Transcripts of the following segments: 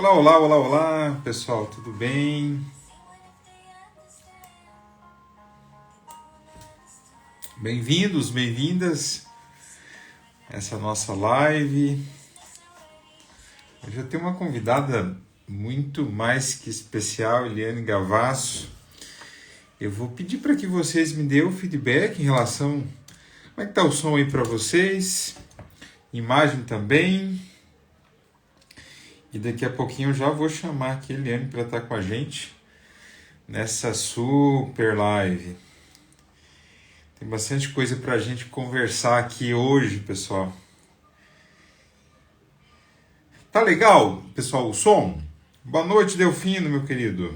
Olá, olá, olá, olá, pessoal, tudo bem? Bem-vindos, bem-vindas a essa nossa live. Hoje eu tenho uma convidada muito mais que especial, Eliane Gavasso. Eu vou pedir para que vocês me dêem o feedback em relação... Como é que tá o som aí para vocês? Imagem também. E daqui a pouquinho eu já vou chamar aqui a Eliane para estar com a gente nessa super live. Tem bastante coisa para a gente conversar aqui hoje, pessoal. Tá legal, pessoal, o som? Boa noite, Delfino, meu querido.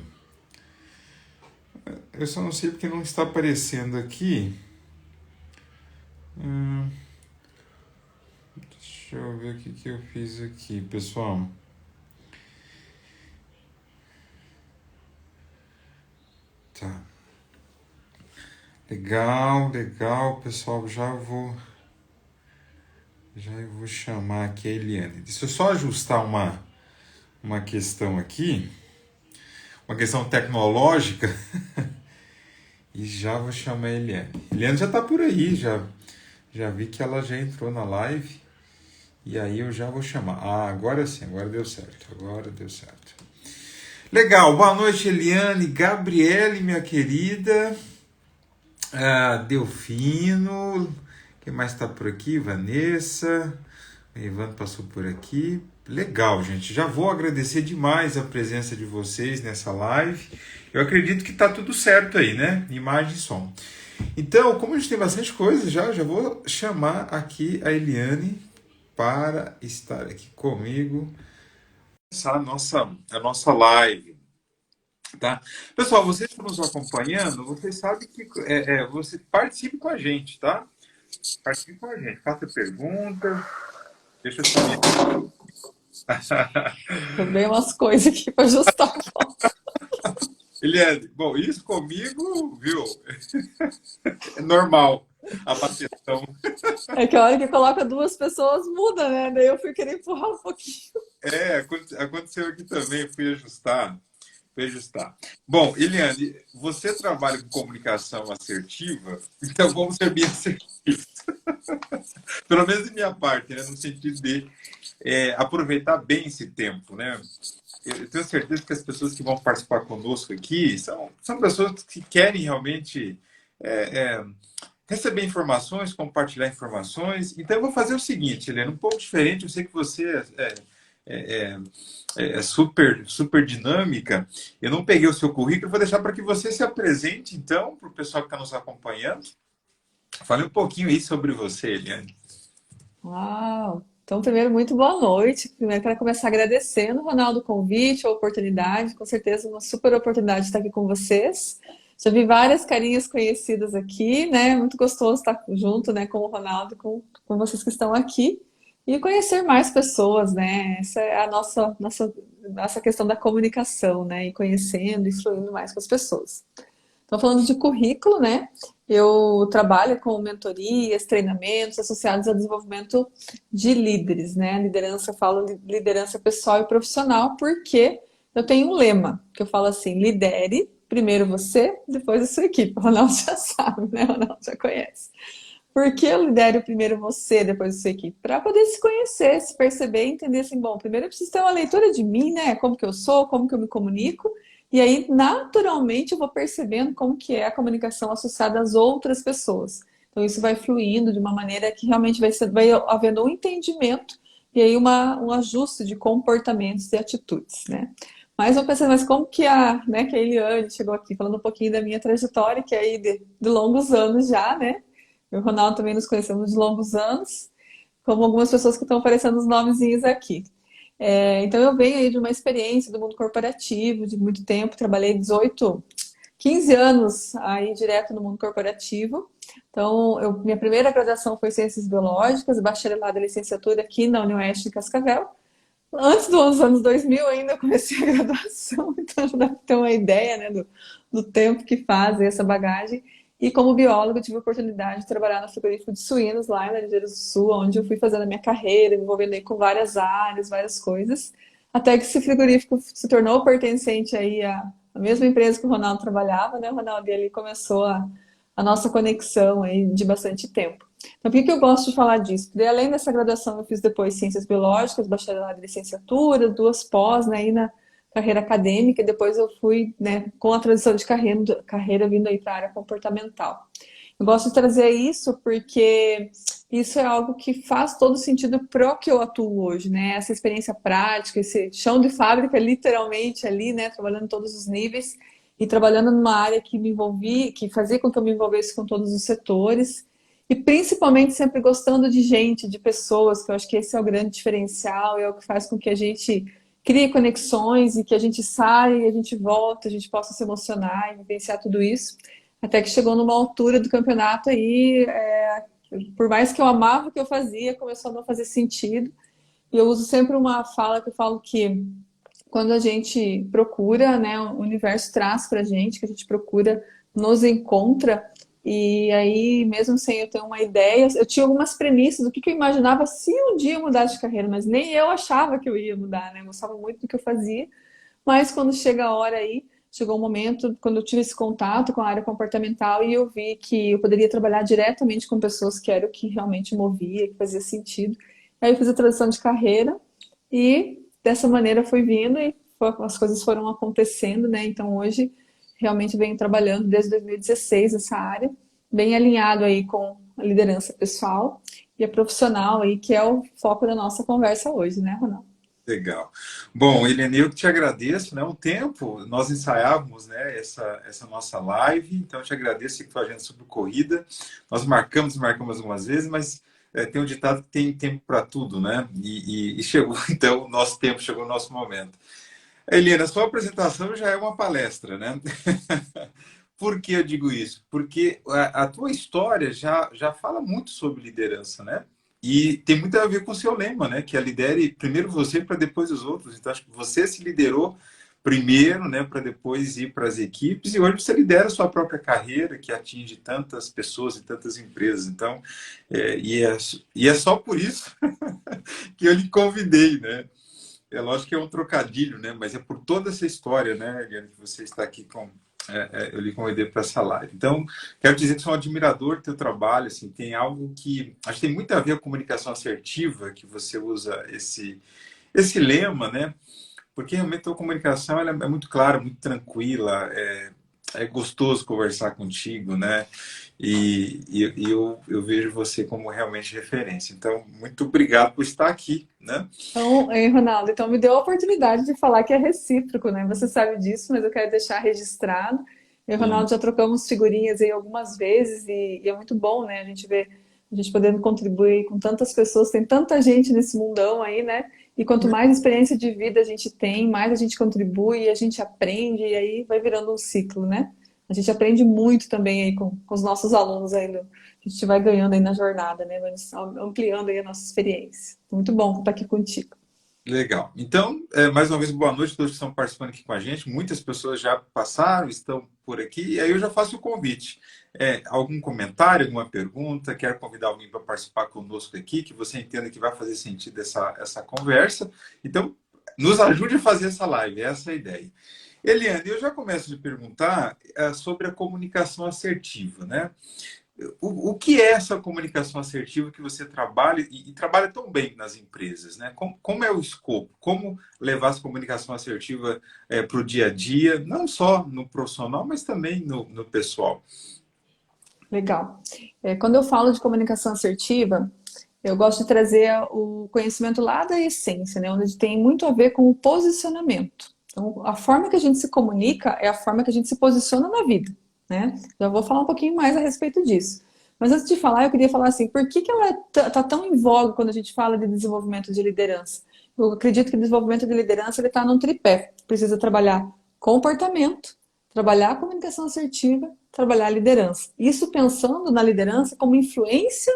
Eu só não sei porque não está aparecendo aqui. Deixa eu ver o que eu fiz aqui, pessoal. Tá. Legal, legal, pessoal. Já vou chamar aqui a Eliane. Deixa eu só ajustar uma questão aqui, uma questão tecnológica, e já vou chamar a Eliane. Eliane já está por aí, já vi que ela já entrou na live, e aí eu já vou chamar. Ah, agora sim, agora deu certo, Legal, boa noite, Eliane, Gabriele, minha querida, Delfino, quem mais está por aqui? Vanessa, o Ivan passou por aqui. Legal, gente. Já vou agradecer demais a presença de vocês nessa live. Eu acredito que está tudo certo aí, né? Imagem e som. Então, como a gente tem bastante coisa, já vou chamar aqui a Eliane para estar aqui comigo. Começar a nossa live. Tá? Pessoal, vocês que estão nos acompanhando, vocês sabem que você participe com a gente, tá? Participe com a gente, faça perguntas. Deixa eu saber. Também umas coisas aqui para ajustar. Eliane, bom, isso comigo, viu? É normal a bateção. É que a hora que coloca duas pessoas muda, né? Daí eu fui querer empurrar um pouquinho. Aconteceu aqui também, fui ajustar. Bom, Eliane, você trabalha com comunicação assertiva, então vamos ser bem assertivos. Pelo menos de minha parte, né? No sentido de aproveitar bem esse tempo, né? Eu tenho certeza que as pessoas que vão participar conosco aqui são pessoas que querem realmente receber informações, compartilhar informações. Então, eu vou fazer o seguinte, Helena, um pouco diferente. Eu sei que você é super dinâmica. Eu não peguei o seu currículo, vou deixar para que você se apresente, então, para o pessoal que está nos acompanhando. Fale um pouquinho aí sobre você, Eliane. Uau! Então, primeiro, muito boa noite. Primeiro, quero começar agradecendo, Ronaldo, o convite, a oportunidade. Com certeza, uma super oportunidade de estar aqui com vocês. Já vi várias carinhas conhecidas aqui, né? Muito gostoso estar junto, né, com o Ronaldo, com vocês que estão aqui. E conhecer mais pessoas, né? Essa é a nossa questão da comunicação, né? E conhecendo e fluindo mais com as pessoas. Então, falando de currículo, né? Eu trabalho com mentorias, treinamentos associados ao desenvolvimento de líderes, né? Liderança, eu falo liderança pessoal e profissional, porque eu tenho um lema que eu falo assim: lidere primeiro você, depois a sua equipe. O Ronaldo já sabe, né? O Ronaldo já conhece. Por que eu lidero primeiro você, depois a sua equipe? Para poder se conhecer, se perceber e entender assim, bom, primeiro eu preciso ter uma leitura de mim, né? Como que eu sou, como que eu me comunico. E aí, naturalmente, eu vou percebendo como que é a comunicação associada às outras pessoas. Então, isso vai fluindo de uma maneira que realmente vai havendo um entendimento e aí um ajuste de comportamentos e atitudes, né? Mas eu pensei, mas como que que a Eliane chegou aqui, falando um pouquinho da minha trajetória, que é aí de longos anos já, né? Eu e o Ronaldo também nos conhecemos de longos anos, como algumas pessoas que estão aparecendo os nomezinhos aqui. Então eu venho aí de uma experiência do mundo corporativo, de muito tempo, trabalhei 15 anos aí direto no mundo corporativo. Então, minha primeira graduação foi Ciências Biológicas, bacharelado e licenciatura aqui na Unioeste de Cascavel. Antes dos anos 2000 ainda eu comecei a graduação, então já dá para ter uma ideia, né, do tempo que faz essa bagagem. E como biólogo, tive a oportunidade de trabalhar no frigorífico de suínos lá em Rio Grande do Sul, onde eu fui fazendo a minha carreira, me envolvendo aí com várias áreas, várias coisas, Até que esse frigorífico se tornou pertencente aí à mesma empresa que o Ronaldo trabalhava, né, Ronaldo? E ali começou a nossa conexão aí de bastante tempo. Então, por que eu gosto de falar disso? Porque além dessa graduação, eu fiz depois Ciências Biológicas, bacharelado e licenciatura, 2 pós, né, aí na carreira acadêmica, e depois eu fui, né, com a transição de carreira vindo aí para a área comportamental. Eu gosto de trazer isso porque isso é algo que faz todo sentido pro que eu atuo hoje, né? Essa experiência prática, esse chão de fábrica, literalmente ali, né? Trabalhando em todos os níveis e trabalhando numa área que me envolvi, que fazia com que eu me envolvesse com todos os setores e principalmente sempre gostando de gente, de pessoas, que eu acho que esse é o grande diferencial e é o que faz com que a gente crie conexões e que a gente saia e a gente volta, a gente possa se emocionar e vivenciar tudo isso. Até que chegou numa altura do campeonato aí, por mais que eu amava o que eu fazia, começou a não fazer sentido. E eu uso sempre uma fala que eu falo que quando a gente procura, né, o universo traz pra gente, que a gente procura, nos encontra. E aí, mesmo sem eu ter uma ideia, eu tinha algumas premissas do que eu imaginava se um dia eu mudasse de carreira, mas nem eu achava que eu ia mudar, né? Eu gostava muito do que eu fazia. Mas quando chega a hora aí, chegou um momento, quando eu tive esse contato com a área comportamental e eu vi que eu poderia trabalhar diretamente com pessoas que era o que realmente movia, que fazia sentido. Aí eu fiz a transição de carreira e dessa maneira foi vindo e as coisas foram acontecendo, né? Então hoje realmente venho trabalhando desde 2016 nessa área, bem alinhado aí com a liderança pessoal e a profissional aí, que é o foco da nossa conversa hoje, né, Ronaldo? Legal. Bom, Helene, eu que te agradeço, né? Um tempo nós ensaiávamos, né, essa nossa live, então eu te agradeço que foi a gente sobre corrida. Nós marcamos algumas vezes, mas tem um ditado que tem tempo para tudo, né? E chegou, então, o nosso tempo, chegou o nosso momento. Helene, a sua apresentação já é uma palestra, né? Por que eu digo isso? Porque a tua história já fala muito sobre liderança, né? E tem muito a ver com o seu lema, né? Que é lidere primeiro você para depois os outros. Então, acho que você se liderou primeiro, né? Para depois ir para as equipes. E hoje você lidera a sua própria carreira, que atinge tantas pessoas e tantas empresas. Então, e é só por isso que eu lhe convidei, né? É lógico que é um trocadilho, né? Mas é por toda essa história, né, Eliane, que você está aqui com. Eu lhe convidei para essa live. Então, quero dizer que sou um admirador do teu trabalho. Assim, tem algo que acho que tem muito a ver com a comunicação assertiva, que você usa esse lema, né? Porque realmente a comunicação ela é muito clara, muito tranquila, é gostoso conversar contigo, né? E eu vejo você como realmente referência. Então, muito obrigado por estar aqui, né? Então, Ronaldo, então me deu a oportunidade de falar que é recíproco, né? Você sabe disso, mas eu quero deixar registrado. Eu e o Ronaldo Sim. já trocamos figurinhas aí algumas vezes e é muito bom, né? A gente vê a gente podendo contribuir com tantas pessoas, tem tanta gente nesse mundão aí, né? E quanto mais experiência de vida a gente tem, mais a gente contribui, a gente aprende e aí vai virando um ciclo, né? A gente aprende muito também aí com os nossos alunos aí, a gente vai ganhando aí na jornada, né? Vai ampliando aí a nossa experiência. Muito bom estar aqui contigo. Legal. Então, mais uma vez, boa noite a todos que estão participando aqui com a gente. Muitas pessoas já passaram, estão por aqui, e aí eu já faço o convite. Algum comentário, alguma pergunta? Quero convidar alguém para participar conosco aqui, que você entenda que vai fazer sentido essa conversa. Então, nos ajude a fazer essa live, essa é a ideia. Eliane, eu já começo a te perguntar sobre a comunicação assertiva, né? O que é essa comunicação assertiva que você trabalha e trabalha tão bem nas empresas, né? Como é o escopo? Como levar essa comunicação assertiva para o dia a dia, não só no profissional, mas também no pessoal? Legal. Quando eu falo de comunicação assertiva, eu gosto de trazer o conhecimento lá da essência, né? Onde tem muito a ver com o posicionamento. Então, a forma que a gente se comunica é a forma que a gente se posiciona na vida, né? Já vou falar um pouquinho mais a respeito disso. Mas antes de falar, eu queria falar assim, por que ela está tão em voga quando a gente fala de desenvolvimento de liderança? Eu acredito que o desenvolvimento de liderança ele está num tripé. Precisa trabalhar comportamento, trabalhar a comunicação assertiva, trabalhar a liderança. Isso pensando na liderança como influência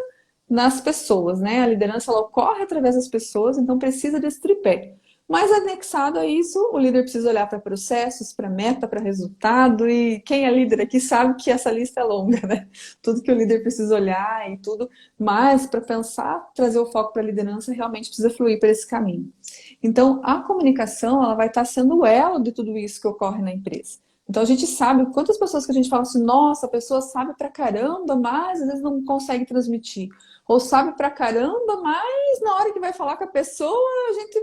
nas pessoas, né? A liderança ela ocorre através das pessoas, então precisa desse tripé. Mas anexado a isso, o líder precisa olhar para processos, para meta, para resultado, e quem é líder aqui sabe que essa lista é longa, né? Tudo que o líder precisa olhar e tudo, mas para pensar, trazer o foco para a liderança, realmente precisa fluir para esse caminho. Então, a comunicação, ela vai estar sendo o elo de tudo isso que ocorre na empresa. Então, a gente sabe quantas pessoas que a gente fala assim, nossa, a pessoa sabe pra caramba, mas às vezes não consegue transmitir. Ou sabe pra caramba, mas na hora que vai falar com a pessoa, a gente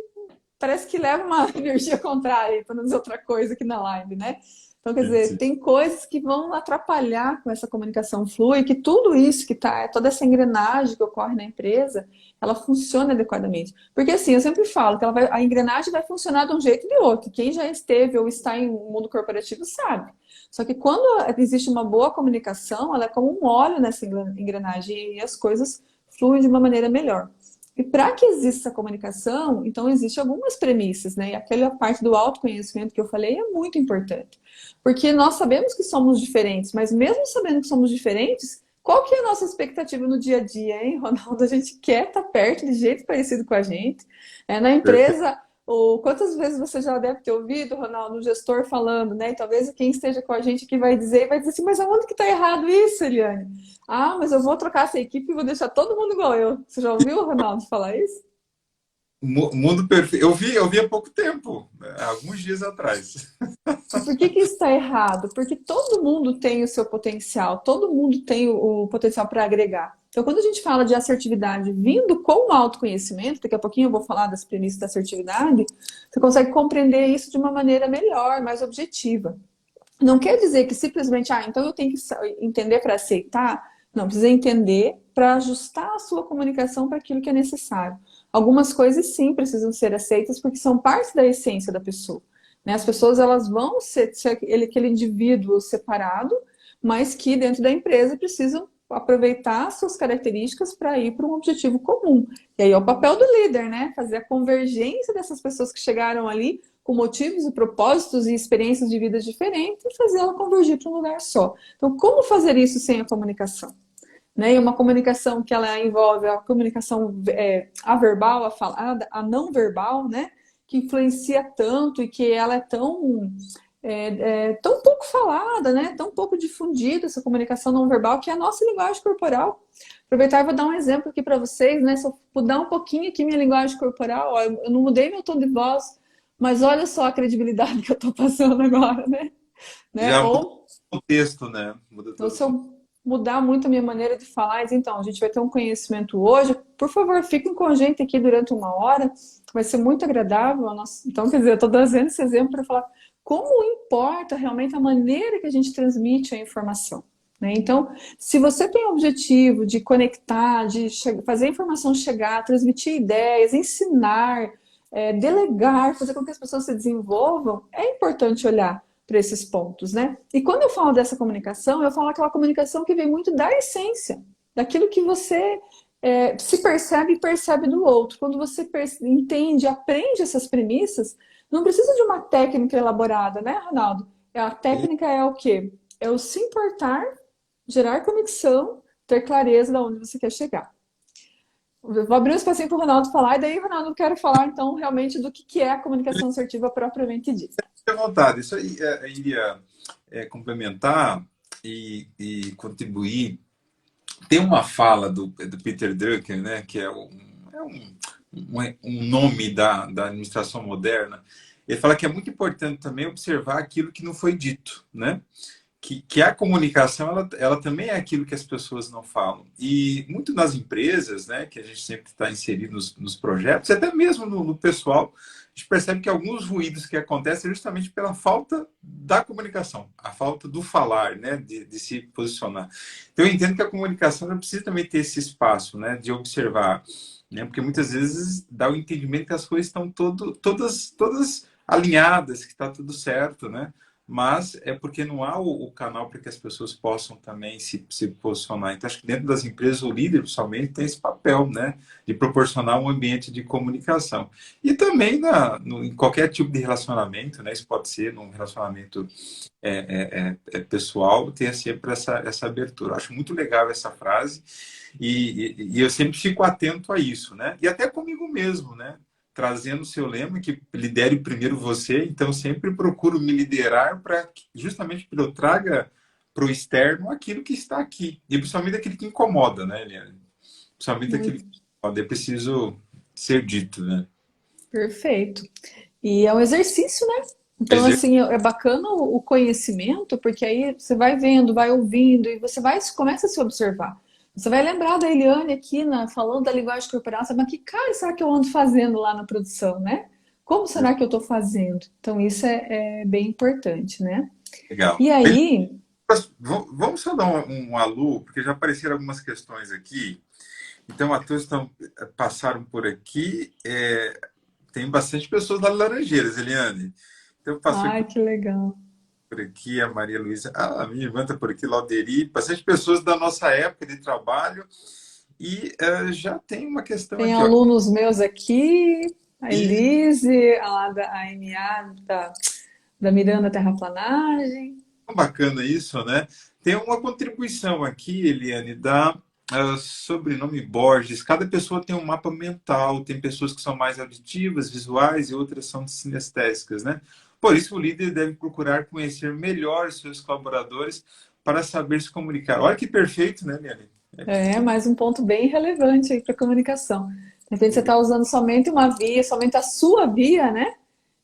parece que leva uma energia contrária, para não dizer outra coisa aqui na live, né? Então, quer dizer, Sim. tem coisas que vão atrapalhar com essa comunicação flui, que tudo isso que tá, toda essa engrenagem que ocorre na empresa, ela funciona adequadamente. Porque assim, eu sempre falo que a engrenagem vai funcionar de um jeito ou de outro. Quem já esteve ou está em um mundo corporativo sabe. Só que quando existe uma boa comunicação, ela é como um óleo nessa engrenagem e as coisas fluem de uma maneira melhor. E para que exista essa comunicação, então existem algumas premissas, né? E aquela parte do autoconhecimento que eu falei é muito importante. Porque nós sabemos que somos diferentes, mas mesmo sabendo que somos diferentes, qual que é a nossa expectativa no dia a dia, hein, Ronaldo? A gente quer estar perto de jeito parecido com a gente. Na Perfeito. empresa, quantas vezes você já deve ter ouvido, Ronaldo, um gestor falando, né? E talvez quem esteja com a gente aqui vai dizer assim, mas aonde que está errado isso, Eliane? Ah, mas eu vou trocar essa equipe e vou deixar todo mundo igual eu. Você já ouviu o Ronaldo falar isso? Mundo perfeito. Eu vi há pouco tempo, né, alguns dias atrás. E por que que isso está errado? Porque todo mundo tem o seu potencial, todo mundo tem o potencial para agregar. Então, quando a gente fala de assertividade vindo com o autoconhecimento, daqui a pouquinho eu vou falar das premissas da assertividade, você consegue compreender isso de uma maneira melhor, mais objetiva. Não quer dizer que simplesmente, então eu tenho que entender para aceitar. Não, precisa entender para ajustar a sua comunicação para aquilo que é necessário. Algumas coisas sim precisam ser aceitas porque são parte da essência da pessoa. Né? As pessoas elas vão ser aquele indivíduo separado, mas que dentro da empresa precisam aproveitar suas características para ir para um objetivo comum. E aí é o papel do líder, né? Fazer a convergência dessas pessoas que chegaram ali com motivos e propósitos e experiências de vida diferentes e fazer ela convergir para um lugar só. Então, como fazer isso sem a comunicação? Né? E uma comunicação que ela envolve a comunicação averbal, a falada, a não verbal, né? Que influencia tanto e que ela é tão pouco falada, né? Tão pouco difundida essa comunicação não verbal, que é a nossa linguagem corporal. Aproveitar e vou dar um exemplo aqui para vocês, né? Se eu mudar um pouquinho aqui minha linguagem corporal, ó, eu não mudei meu tom de voz, mas olha só a credibilidade que eu estou passando agora, né? Já muda Ou o contexto, né? Muda então, todo o se contexto. eu mudar muito a minha maneira de falar, então, a gente vai ter um conhecimento hoje. Por favor, fiquem com a gente aqui durante uma hora. Vai ser muito agradável. Então, quer dizer, eu estou trazendo esse exemplo para falar como importa realmente a maneira que a gente transmite a informação. Né? Então, se você tem o objetivo de conectar, de fazer a informação chegar, transmitir ideias, ensinar, delegar, fazer com que as pessoas se desenvolvam, é importante olhar para esses pontos, né? E quando eu falo dessa comunicação, eu falo aquela comunicação que vem muito da essência, daquilo que você se percebe e percebe do outro. Quando você entende, aprende essas premissas, não precisa de uma técnica elaborada, né, Ronaldo? A técnica é o quê? É o se importar, gerar conexão, ter clareza de onde você quer chegar. Eu vou abrir um espacinho para o Ronaldo falar, e daí, Ronaldo, eu quero falar, então, realmente do que é a comunicação assertiva propriamente dita. Fique à vontade. Isso aí iria complementar e contribuir. Tem uma fala do Peter Drucker, né, que é um nome da administração moderna. Ele fala que é muito importante também observar aquilo que não foi dito, né? Que a comunicação ela também é aquilo que as pessoas não falam. E muito nas empresas, né, que a gente sempre está inserido nos projetos, até mesmo no pessoal, a gente percebe que alguns ruídos que acontecem é justamente pela falta da comunicação, a falta do falar, né, de se posicionar. Então eu entendo que a comunicação ela precisa também ter esse espaço, né, de observar, né, porque muitas vezes dá o entendimento que as coisas estão todas alinhadas, que está tudo certo, né? Mas é porque não há o canal para que as pessoas possam também se posicionar. Então, acho que dentro das empresas, o líder, principalmente, tem esse papel, né, de proporcionar um ambiente de comunicação. E também em qualquer tipo de relacionamento, né, isso pode ser num relacionamento pessoal, ter sempre essa abertura. Eu acho muito legal essa frase e eu sempre fico atento a isso, né? E até comigo mesmo, né? trazendo o seu lema, que lidere primeiro você, então sempre procuro me liderar para justamente que eu traga para o externo aquilo que está aqui, e principalmente aquilo que incomoda, né, Eliane? Principalmente aquilo que Muito incomoda, é preciso ser dito, né? perfeito. E é um exercício, né? Então, Exer- assim, é bacana o conhecimento, porque aí você vai vendo, vai ouvindo, e você vai, começa a se observar. Você vai lembrar da Eliane aqui, falando da linguagem corporal, você vai, mas que cara será que eu ando fazendo lá na produção, né? Como será que eu estou fazendo? Então, isso é bem importante, né? Legal. E aí, Vamos só dar um alô, porque já apareceram algumas questões aqui. Então, atores passaram por aqui. Tem bastante pessoas da Laranjeiras, Eliane. Então, passou ai, que legal. por aqui a Maria Luísa. Ah, a minha irmã está por aqui, Lauderi. Bastante pessoas da nossa época de trabalho. E já tem uma questão Tem aqui, ó. alunos meus aqui, a E Elise, a lá da AMA, da Miranda Terraplanagem. bacana isso, né? Tem uma contribuição aqui, Eliane, da sobrenome Borges. Cada pessoa tem um mapa mental, tem pessoas que são mais auditivas, visuais e outras são sinestésicas, né? Por isso, o líder deve procurar conhecer melhor seus colaboradores para saber se comunicar. Olha que perfeito, né, Eliane? É, mais um ponto bem relevante aí para a comunicação. De repente você está usando somente uma via, somente a sua via, né?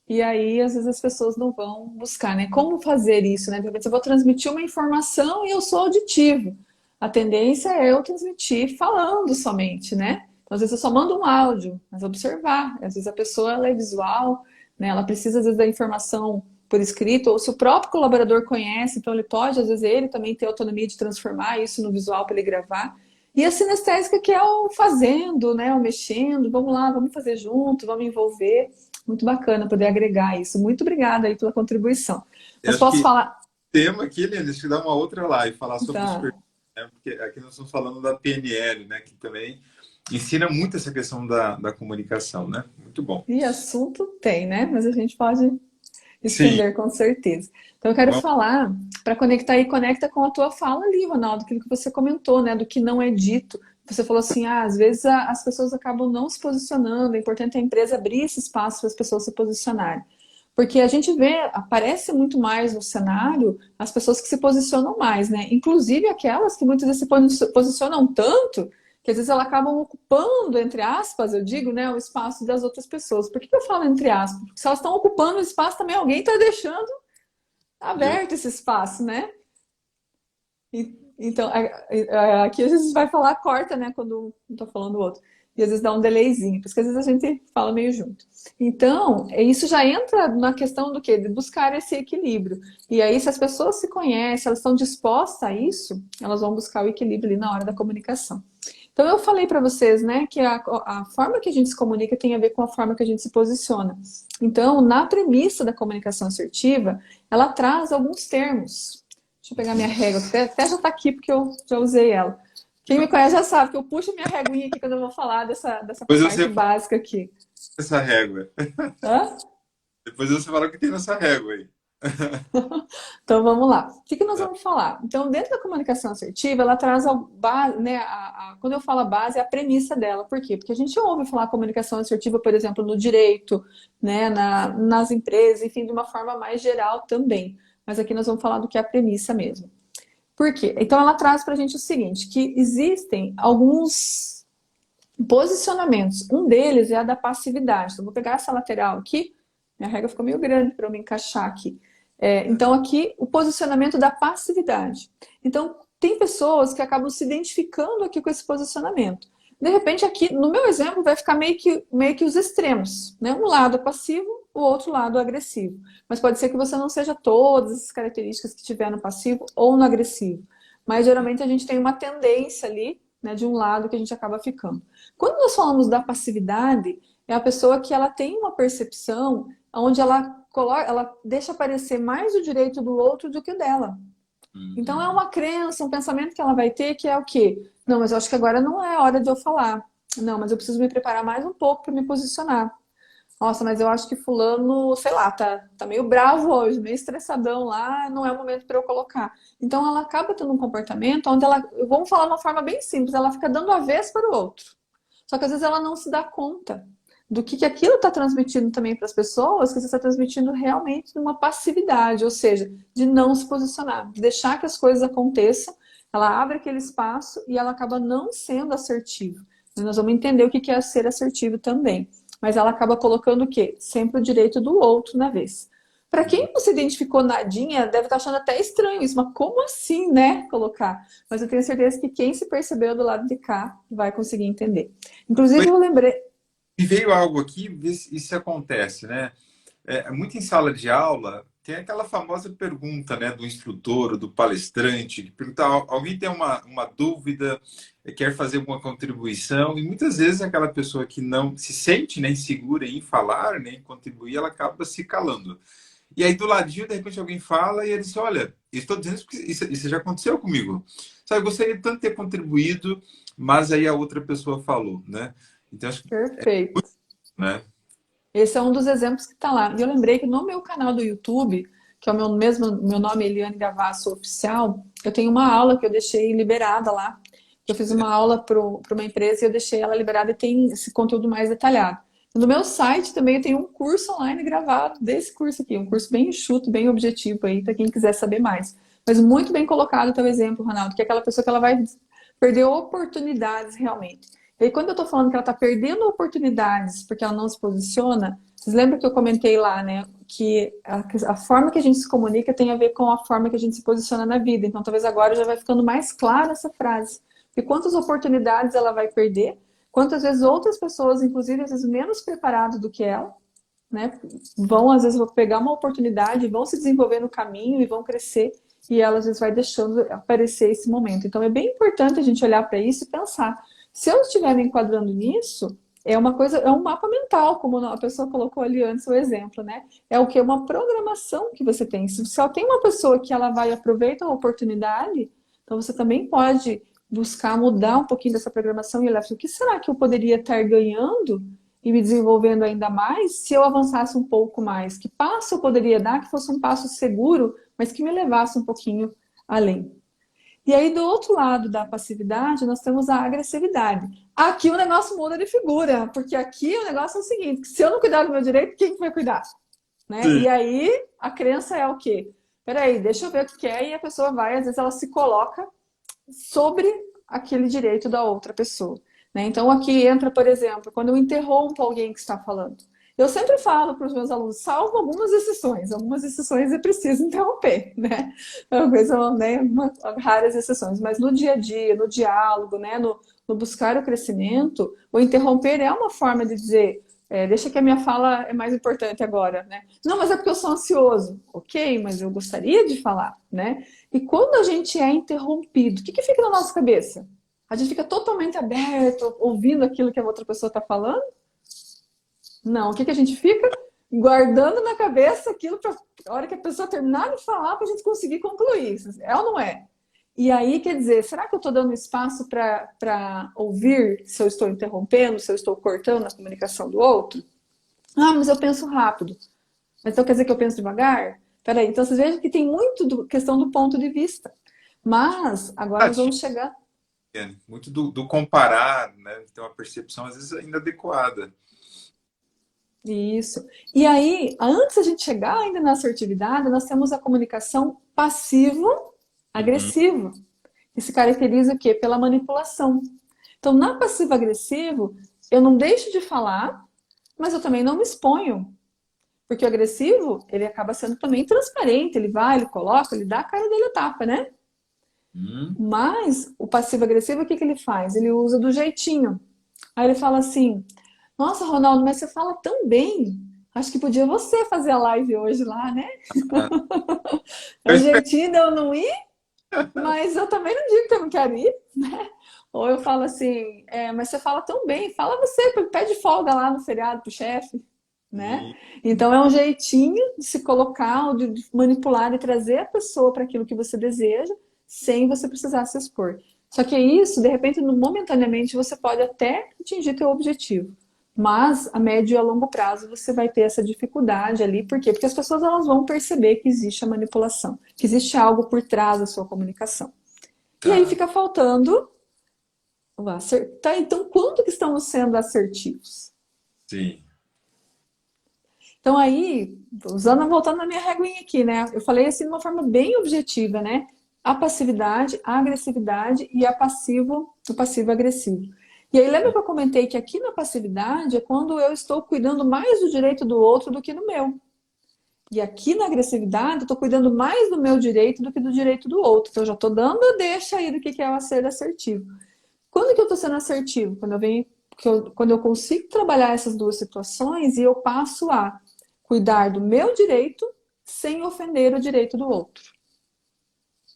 E aí, às vezes, as pessoas não vão buscar, né? Como fazer isso, né? De repente, eu vou transmitir uma informação e eu sou auditivo. A tendência é eu transmitir falando somente, né? Então, às vezes, eu só mando um áudio, mas observar. Às vezes, a pessoa ela é visual, né? Ela precisa, às vezes, da informação por escrito, ou se o próprio colaborador conhece, então ele pode, às vezes, ele também ter autonomia de transformar isso no visual para ele gravar. E a sinestésica, que é o fazendo, né? O mexendo, vamos lá, vamos fazer junto, vamos envolver. Muito bacana poder agregar isso. Muito obrigada aí pela contribuição. Eu Mas acho posso que falar? tema aqui, Eliane, deixa eu dar uma outra live, falar sobre os Tá. perfis, né? Porque aqui nós estamos falando da PNL, né? Que também ensina muito essa questão da comunicação, né? Muito bom. E assunto tem, né? Mas a gente pode Sim, estender com certeza. Então eu quero vamos. falar para conectar e conecta com a tua fala ali, Ronaldo, aquilo que você comentou, né? Do que não é dito. Você falou assim, às vezes as pessoas acabam não se posicionando, é importante a empresa abrir esse espaço para as pessoas se posicionarem. Porque a gente vê, aparece muito mais no cenário as pessoas que se posicionam mais, né? Inclusive aquelas que muitas vezes se posicionam tanto que às vezes elas acabam ocupando, entre aspas, eu digo, né, o espaço das outras pessoas. Por que eu falo entre aspas? Porque se elas estão ocupando o espaço, também alguém está deixando aberto esse espaço, né? Então, aqui às vezes vai falar, corta, né, quando um está falando o outro. E às vezes dá um delayzinho, porque às vezes a gente fala meio junto. Então, isso já entra na questão do quê? De buscar esse equilíbrio. E aí, se as pessoas se conhecem, elas estão dispostas a isso, elas vão buscar o equilíbrio ali na hora da comunicação. Então, eu falei para vocês, né, que a forma que a gente se comunica tem a ver com a forma que a gente se posiciona. Então, na premissa da comunicação assertiva, ela traz alguns termos. Deixa eu pegar minha régua, que até já está aqui porque eu já usei ela. Quem me conhece já sabe que eu puxo minha réguinha aqui quando eu vou falar dessa Depois parte você fala básica aqui. essa régua. Hã? Depois você fala o que tem nessa régua aí. Então vamos lá. O que nós vamos falar? Então, dentro da comunicação assertiva, ela traz né, quando eu falo a base, é a premissa dela. Por quê? Porque a gente ouve falar comunicação assertiva, por exemplo, no direito, né, nas empresas, enfim, de uma forma mais geral também. Mas aqui nós vamos falar do que é a premissa mesmo. Por quê? Então ela traz para a gente o seguinte, que existem alguns posicionamentos. Um deles é a da passividade. Então, vou pegar essa lateral aqui. Minha regra ficou meio grande para eu me encaixar aqui. Então, aqui, o posicionamento da passividade. Então, tem pessoas que acabam se identificando aqui com esse posicionamento. De repente, aqui, no meu exemplo, vai ficar meio que os extremos, né? Um lado passivo, o outro lado agressivo. Mas pode ser que você não seja todas essas características que tiver no passivo ou no agressivo. Mas, geralmente, a gente tem uma tendência ali, né, de um lado que a gente acaba ficando. Quando nós falamos da passividade, é a pessoa que ela tem uma percepção onde ela deixa aparecer mais o direito do outro do que o dela. Então é uma crença, um pensamento que ela vai ter que é o quê? Não, mas eu acho que agora não é hora de eu falar. Não, mas eu preciso me preparar mais um pouco para me posicionar. Nossa, mas eu acho que fulano, sei lá, tá meio bravo hoje, meio estressadão lá, não é o momento para eu colocar. Então ela acaba tendo um comportamento onde vamos falar de uma forma bem simples, ela fica dando a vez para o outro. Só que às vezes ela não se dá conta. do que aquilo está transmitindo também para as pessoas, que você está transmitindo realmente uma passividade, ou seja, de não se posicionar, de deixar que as coisas aconteçam, ela abre aquele espaço e ela acaba não sendo assertiva. E nós vamos entender o que é ser assertivo também. Mas ela acaba colocando o quê? Sempre o direito do outro na vez. Para quem não se identificou nadinha, deve estar achando até estranho isso, mas como assim, né? Colocar. Mas eu tenho certeza que quem se percebeu do lado de cá vai conseguir entender. Inclusive, eu lembrei. E veio algo aqui, vê se isso acontece, né? Muito em sala de aula, tem aquela famosa pergunta, né, do instrutor ou do palestrante, que pergunta, alguém tem uma dúvida, quer fazer alguma contribuição, e muitas vezes aquela pessoa que não se sente nem segura em falar, nem em contribuir, ela acaba se calando. E aí do ladinho, de repente, alguém fala e ele diz, olha, estou dizendo porque isso já aconteceu comigo. Sabe, eu gostaria tanto de ter contribuído, mas aí a outra pessoa falou, né? Então, acho que, Perfeito. né? Esse é um dos exemplos que está lá. E eu lembrei que no meu canal do YouTube, que é o meu nome é Eliane Gavasso Oficial, eu tenho uma aula que eu deixei liberada lá. Eu fiz uma aula para uma empresa e eu deixei ela liberada e tem esse conteúdo mais detalhado. No meu site também eu tenho um curso online gravado desse curso aqui, um curso bem enxuto, bem objetivo aí, para quem quiser saber mais. Mas muito bem colocado o teu exemplo, Ronaldo, que é aquela pessoa que ela vai perder oportunidades realmente. E aí, quando eu estou falando que ela está perdendo oportunidades porque ela não se posiciona, vocês lembram que eu comentei lá, né? Que a forma que a gente se comunica tem a ver com a forma que a gente se posiciona na vida. Então, talvez agora já vai ficando mais clara essa frase. E quantas oportunidades ela vai perder, quantas vezes outras pessoas, inclusive às vezes menos preparadas do que ela, né? Vão, às vezes, pegar uma oportunidade, vão se desenvolver no caminho e vão crescer. E ela, às vezes, vai deixando aparecer esse momento. Então, é bem importante a gente olhar para isso e pensar. Se eu estiver me enquadrando nisso, é uma coisa, é um mapa mental, como a pessoa colocou ali antes o exemplo, né? É o que? Uma programação que você tem. Se só tem uma pessoa que ela vai aproveitar a oportunidade, então você também pode buscar mudar um pouquinho dessa programação e olhar o que será que eu poderia estar ganhando e me desenvolvendo ainda mais se eu avançasse um pouco mais? Que passo eu poderia dar que fosse um passo seguro, mas que me levasse um pouquinho além? E aí, do outro lado da passividade, nós temos a agressividade. Aqui o negócio muda de figura, porque aqui o negócio é o seguinte: se eu não cuidar do meu direito, quem que vai cuidar? Né? Sim. E aí a crença é o quê? Peraí, deixa eu ver o que é, e a pessoa vai, às vezes ela se coloca sobre aquele direito da outra pessoa. Né? Então aqui entra, por exemplo, quando eu interrompo alguém que está falando. Eu sempre falo para os meus alunos, salvo algumas exceções é preciso interromper, né? É uma coisa, né, raras exceções, mas no dia a dia, no diálogo, né, no buscar o crescimento, o interromper é uma forma de dizer, deixa que a minha fala é mais importante agora, né? Não, mas é porque eu sou ansioso. Ok, mas eu gostaria de falar, né? E quando a gente é interrompido, o que fica na nossa cabeça? A gente fica totalmente aberto, ouvindo aquilo que a outra pessoa está falando? Não, o que a gente fica? Guardando na cabeça aquilo para a hora que a pessoa terminar de falar para a gente conseguir concluir. É ou não é? E aí, quer dizer, será que eu estou dando espaço para ouvir se eu estou interrompendo, se eu estou cortando a comunicação do outro? Ah, mas eu penso rápido. Mas então quer dizer que eu penso devagar? Peraí, então vocês vejam que tem muito questão do ponto de vista. Mas agora nós vamos chegar. Muito do comparar, né? Ter uma percepção, às vezes, inadequada. Isso. E aí, antes a gente chegar ainda na assertividade, nós temos a comunicação Uhum. passivo-agressiva, que se caracteriza o quê? Pela manipulação. Então, na passivo-agressivo, eu não deixo de falar, mas eu também não me exponho. Porque o agressivo, ele acaba sendo também transparente, ele vai, ele coloca, ele dá a cara dele a tapa, né? Uhum. Mas o passivo-agressivo, o que ele faz? Ele usa do jeitinho. Aí ele fala assim: nossa, Ronaldo, mas você fala tão bem. Acho que podia você fazer a live hoje lá, né? Ah, É eu o espero. jeitinho de eu não ir, mas eu também não digo que eu não quero ir, né? Ou eu falo assim, mas você fala tão bem, fala você, pede folga lá no feriado pro chefe, né? E- Então é um jeitinho de se colocar, de manipular e trazer a pessoa para aquilo que você deseja, sem você precisar se expor. Só que isso, de repente, momentaneamente, você pode até atingir teu objetivo. Mas a médio e a longo prazo você vai ter essa dificuldade ali. Por quê? Porque as pessoas elas vão perceber que existe a manipulação, que existe algo por trás da sua comunicação. E aí Tá. fica faltando o acertar. Então, quando que estamos sendo assertivos? Sim. Então aí, voltando na minha reguinha aqui, né? Eu falei assim de uma forma bem objetiva, né? A passividade, a agressividade e o passivo agressivo. E aí lembra que eu comentei que aqui na passividade é quando eu estou cuidando mais do direito do outro do que do meu. E aqui na agressividade eu estou cuidando mais do meu direito do que do direito do outro. Então eu já estou dando a deixa aí do que é o ser assertivo. Quando que eu estou sendo assertivo? Quando eu consigo trabalhar essas duas situações e eu passo a cuidar do meu direito sem ofender o direito do outro.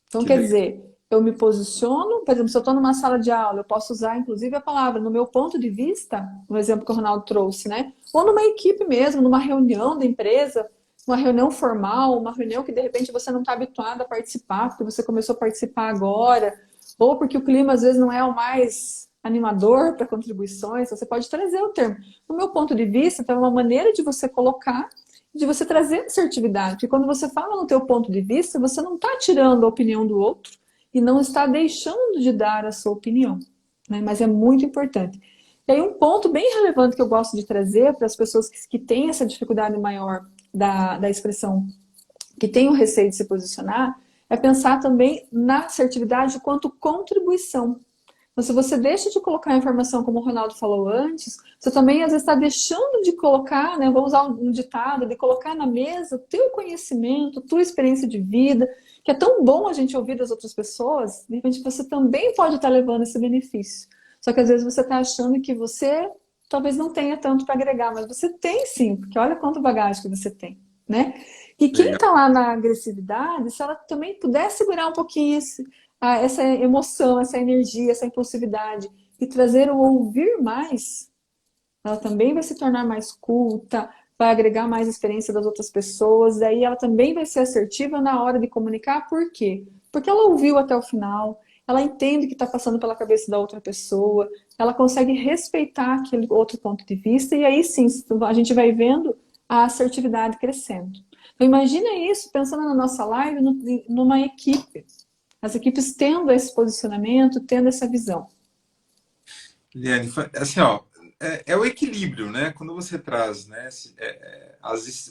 Então, Que quer legal. dizer, eu me posiciono, por exemplo, se eu estou numa sala de aula, eu posso usar inclusive a palavra no meu ponto de vista, no exemplo que o Ronaldo trouxe, né? Ou numa equipe mesmo, numa reunião da empresa, uma reunião formal, uma reunião que de repente você não está habituado a participar, porque você começou a participar agora, ou porque o clima às vezes não é o mais animador para contribuições, você pode trazer o termo. No meu ponto de vista, então é uma maneira de você colocar, de você trazer assertividade, porque quando você fala no teu ponto de vista, você não está tirando a opinião do outro e não está deixando de dar a sua opinião, né? Mas é muito importante. E aí um ponto bem relevante que eu gosto de trazer para as pessoas que têm essa dificuldade maior da expressão, que têm o receio de se posicionar, é pensar também na assertividade quanto contribuição. Então, se você deixa de colocar a informação, como o Ronaldo falou antes, você também às vezes está deixando de colocar, né? Vou usar um ditado, de colocar na mesa o teu conhecimento, tua experiência de vida, que é tão bom a gente ouvir das outras pessoas, de repente você também pode estar levando esse benefício. Só que às vezes você está achando que você talvez não tenha tanto para agregar, mas você tem sim, porque olha quanto bagagem que você tem, né? E quem Legal. está lá na agressividade, se ela também puder segurar um pouquinho essa emoção, essa energia, essa impulsividade e trazer o ouvir mais, ela também vai se tornar mais culta, vai agregar mais experiência das outras pessoas, daí ela também vai ser assertiva na hora de comunicar, por quê? Porque ela ouviu até o final, ela entende o que está passando pela cabeça da outra pessoa, ela consegue respeitar aquele outro ponto de vista, e aí sim, a gente vai vendo a assertividade crescendo. Então imagina isso pensando na nossa live numa equipe. As equipes tendo esse posicionamento, tendo essa visão. Liane, assim, ó, é o equilíbrio, né? Quando você traz, né,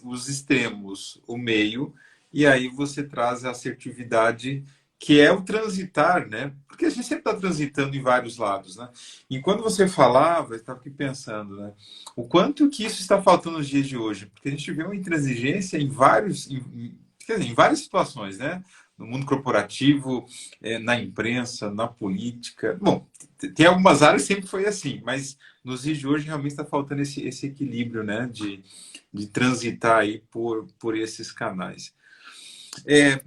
os extremos, o meio, e aí você traz a assertividade, que é o transitar, né? Porque a gente sempre está transitando em vários lados, né? E quando você falava, eu estava aqui pensando, né? O quanto que isso está faltando nos dias de hoje, porque a gente vê uma intransigência quer dizer, em várias situações, né? No mundo corporativo, na imprensa, na política. Bom, tem algumas áreas que sempre foi assim, mas nos dias de hoje realmente está faltando esse equilíbrio, né? De transitar aí por esses canais. Eliane,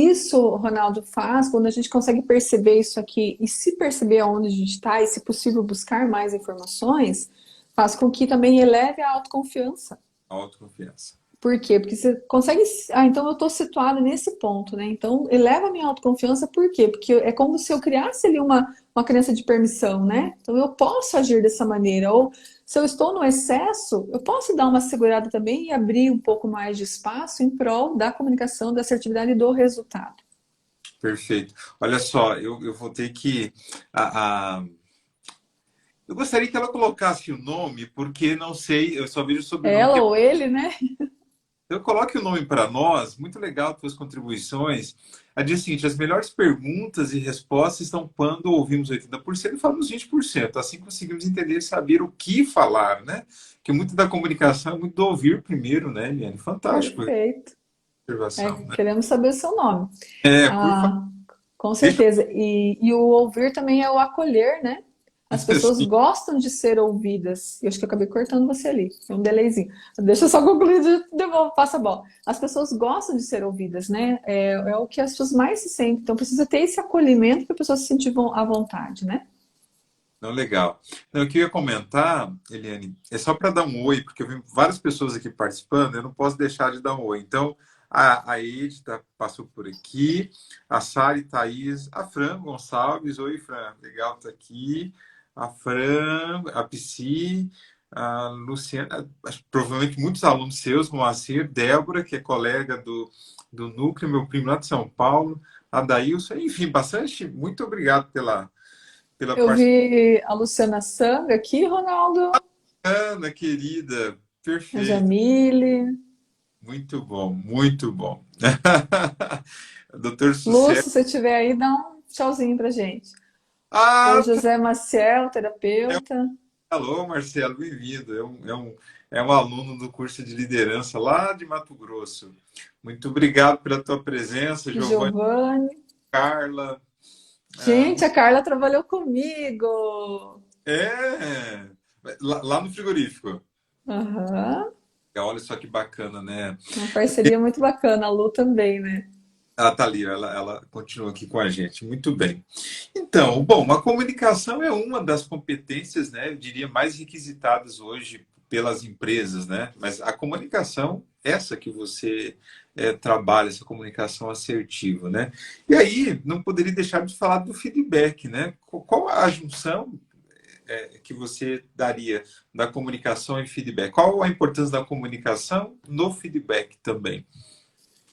E isso, Ronaldo, faz quando a gente consegue perceber isso aqui e se perceber aonde a gente está e, se possível, buscar mais informações, faz com que também eleve a autoconfiança. autoconfiança. Por quê? Porque você consegue. Ah, então eu estou situado nesse ponto, né? Então eleva a minha autoconfiança, por quê? Porque é como se eu criasse ali uma crença de permissão, né? Então eu posso agir dessa maneira. Ou se eu estou no excesso, eu posso dar uma segurada também e abrir um pouco mais de espaço em prol da comunicação, da assertividade e do resultado. Perfeito. Olha só, eu vou ter que. Eu gostaria que ela colocasse o nome, porque não sei, eu só vejo o sobrenome. Ela ou ele, né? Eu coloque o nome para nós, muito legal tuas contribuições. A diz o seguinte: as melhores perguntas e respostas estão quando ouvimos 80% e falamos 20%. Assim conseguimos entender e saber o que falar, né? Que muito da comunicação é muito do ouvir primeiro, né, Eliane? Fantástico a Perfeito. observação, né? Queremos saber o seu nome. Por favor, Ah, com deixa certeza. E o ouvir também é o acolher, né? As eu... pessoas Sim, gostam de ser ouvidas. Eu acho que eu acabei cortando você ali. Tem um delayzinho. Deixa eu só concluir, devolvo, passa a bola. As pessoas gostam de ser ouvidas, né? É o que as pessoas mais se sentem. Então precisa ter esse acolhimento para a pessoa se sentir à vontade, né? não, legal. Não, o que eu ia comentar, Eliane, é só para dar um oi, porque eu vi várias pessoas aqui participando, eu não posso deixar de dar um oi. Então, a Edita passou por aqui, a Sari Thaís, a Fran Gonçalves, oi, Fran, legal estar aqui. A Fran, a Psy, a Luciana, provavelmente muitos alunos seus, Moacir, Débora, que é colega do Núcleo, meu primo lá de São Paulo, a Daílson, enfim, bastante, muito obrigado pela Eu participação. vi a Luciana Sanga aqui, Ronaldo. Ana, querida, a perfeito. Jamile. Muito bom, muito bom. Doutor Lu, Sucesso. se você estiver aí, dá um tchauzinho pra gente. O Ah, José Maciel, é um- terapeuta. alô, Marcelo, bem-vindo. É um aluno do curso de liderança lá de Mato Grosso. Muito obrigado pela tua presença, Giovanni, Giovanni. Carla. Ah, Gente, a Carla trabalhou comigo. é, lá no frigorífico. Aham. Olha só que bacana, né? Uma parceria muito bacana. A Lu também, né? Ela tá ali, ela continua aqui com a gente. Muito bem. Então, bom, a comunicação é uma das competências, né, eu diria, mais requisitadas hoje pelas empresas, né? Mas a comunicação, essa que você trabalha, essa comunicação assertiva, né? E aí, não poderia deixar de falar do feedback, né? Qual a junção que você daria da comunicação e feedback? Qual a importância da comunicação no feedback também?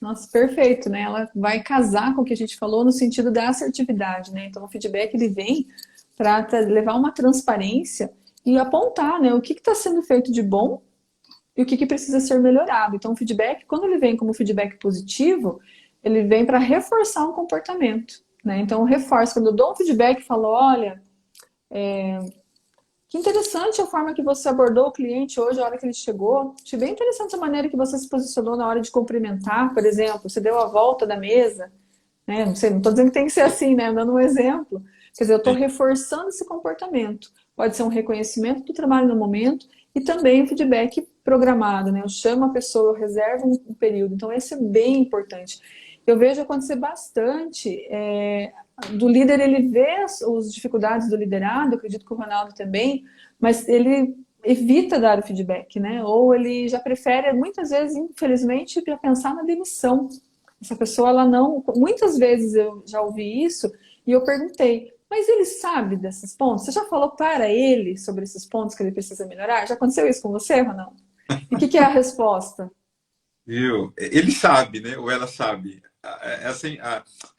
Nossa, perfeito, né? Ela vai casar com o que a gente falou no sentido da assertividade, né? Então, o feedback ele vem para levar uma transparência e apontar, né, o que está sendo feito de bom e o que precisa ser melhorado. Então, o feedback, quando ele vem como feedback positivo, ele vem para reforçar um comportamento, né? Então, reforça. Quando eu dou um feedback e falo, olha, que interessante a forma que você abordou o cliente hoje, a hora que ele chegou. Achei bem interessante a maneira que você se posicionou na hora de cumprimentar, por exemplo. Você deu a volta da mesa, né? Não sei, não estou dizendo que tem que ser assim, né? Dando um exemplo. Quer dizer, eu estou Sim. reforçando esse comportamento. Pode ser um reconhecimento do trabalho no momento e também um feedback programado, né? Eu chamo a pessoa, eu reservo um período. Então, esse é bem importante. Eu vejo acontecer bastante do líder, ele vê as dificuldades do liderado, acredito que o Ronaldo também, mas ele evita dar o feedback, né? Ou ele já prefere, muitas vezes, infelizmente, para pensar na demissão. Essa pessoa, ela não. Muitas vezes eu já ouvi isso e eu perguntei, mas ele sabe desses pontos? Você já falou para ele sobre esses pontos que ele precisa melhorar? Já aconteceu isso com você, Ronaldo? E o que é a resposta? Viu? Ele sabe, né? Ou ela sabe.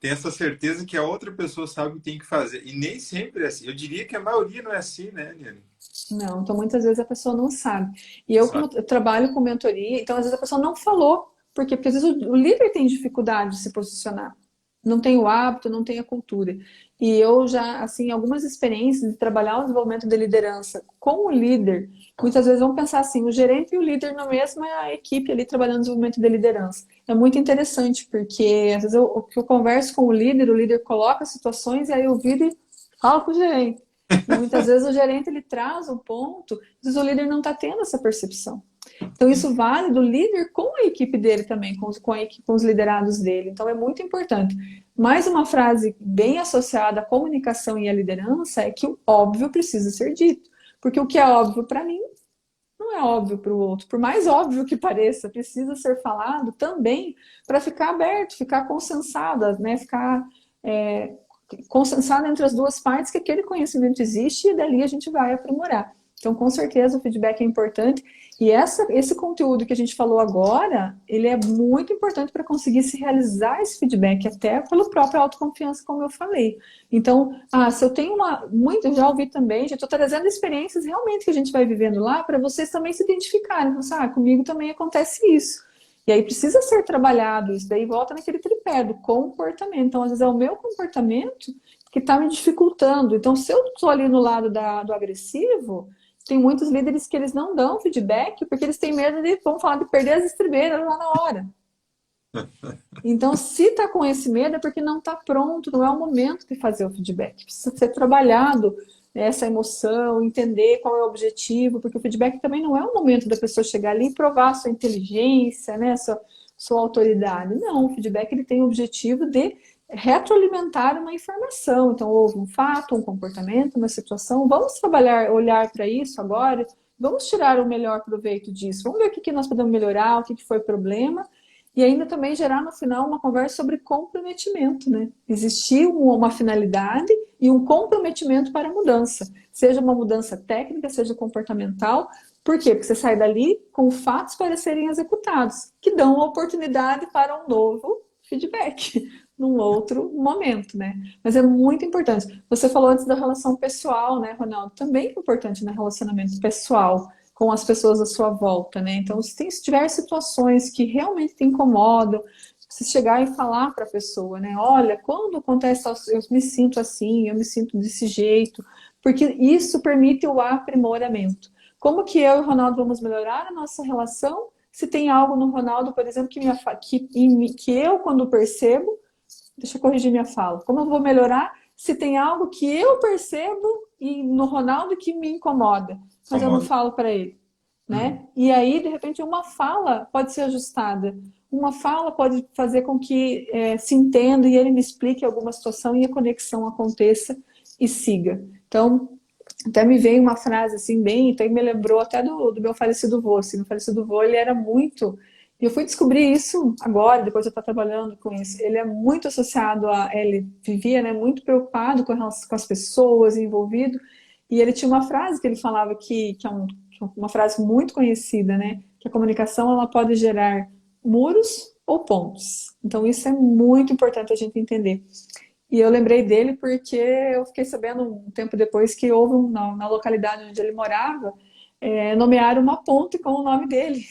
Tem essa certeza que a outra pessoa sabe o que tem que fazer. E nem sempre é assim. Eu diria que a maioria não é assim, né, Niane? Não, então muitas vezes a pessoa não sabe. E eu, como Sabe? eu trabalho com mentoria, então às vezes a pessoa não falou. Por quê? Porque às vezes o líder tem dificuldade de se posicionar. Não tem o hábito, não tem a cultura. E eu já, assim, algumas experiências de trabalhar o desenvolvimento de liderança com o líder, muitas vezes vamos pensar assim, o gerente e o líder na mesma equipe ali trabalhando no desenvolvimento de liderança. É muito interessante, porque às vezes eu converso com o líder coloca situações e aí eu viro e falo com o gerente. E muitas vezes o gerente ele traz um ponto, às vezes o líder não está tendo essa percepção. Então, isso vale do líder com a equipe dele também, com os liderados dele. Então, é muito importante. Mais uma frase bem associada à comunicação e à liderança é que o óbvio precisa ser dito. Porque o que é óbvio para mim não é óbvio para o outro. Por mais óbvio que pareça, precisa ser falado também para ficar aberto, ficar consensada, né? Ficar é, consensada entre as duas partes que aquele conhecimento existe e dali a gente vai aprimorar. Então, com certeza, o feedback é importante. E esse conteúdo que a gente falou agora, ele é muito importante para conseguir se realizar esse feedback, até pela própria autoconfiança, como eu falei. Então, se eu tenho eu já ouvi também, já estou trazendo experiências realmente que a gente vai vivendo lá, para vocês também se identificarem. Comigo também acontece isso. E aí precisa ser trabalhado isso, daí volta naquele tripé do comportamento. Então, às vezes é o meu comportamento que está me dificultando. Então, se eu estou ali no lado do agressivo, tem muitos líderes que eles não dão feedback porque eles têm medo de, vamos falar, de perder as estribeiras lá na hora. Então, se está com esse medo é porque não está pronto, não é o momento de fazer o feedback. Precisa ser trabalhado essa emoção, entender qual é o objetivo, porque o feedback também não é o momento da pessoa chegar ali e provar sua inteligência, né, sua autoridade. Não, o feedback ele tem o objetivo de retroalimentar uma informação. Então, houve um fato, um comportamento, uma situação. Vamos trabalhar, olhar para isso agora. Vamos tirar o melhor proveito disso. Vamos ver o que nós podemos melhorar, o que foi problema e ainda também gerar no final uma conversa sobre comprometimento, né? Existir uma finalidade e um comprometimento para a mudança, seja uma mudança técnica, seja comportamental. Por quê? Porque você sai dali com fatos para serem executados, que dão a oportunidade para um novo feedback, num outro momento, né? Mas é muito importante. Você falou antes da relação pessoal, né, Ronaldo? Também é importante no relacionamento pessoal com as pessoas à sua volta, né? Então, se tiver situações que realmente te incomodam, você chegar e falar para a pessoa, né? Olha, quando acontece, eu me sinto assim, eu me sinto desse jeito, porque isso permite o aprimoramento. Como que eu e o Ronaldo vamos melhorar a nossa relação? Se tem algo no Ronaldo, por exemplo, que eu, quando percebo, deixa eu corrigir minha fala, como eu vou melhorar se tem algo que eu percebo e no Ronaldo que me incomoda, mas eu não falo para ele, né? E aí, de repente, uma fala pode ser ajustada. Uma fala pode fazer com que se entenda e ele me explique alguma situação e a conexão aconteça e siga. Então, até me veio uma frase assim, bem, então me lembrou até do meu falecido vô. Assim, meu falecido vô, ele era muito. E eu fui descobrir isso agora, depois eu estar trabalhando com isso. Ele é muito associado a. Ele vivia, né, muito preocupado com as pessoas, envolvido. E ele tinha uma frase que ele falava que é uma frase muito conhecida, né? Que a comunicação ela pode gerar muros ou pontes. Então, isso é muito importante a gente entender. E eu lembrei dele porque eu fiquei sabendo um tempo depois que houve, na localidade onde ele morava, nomearam uma ponte com o nome dele.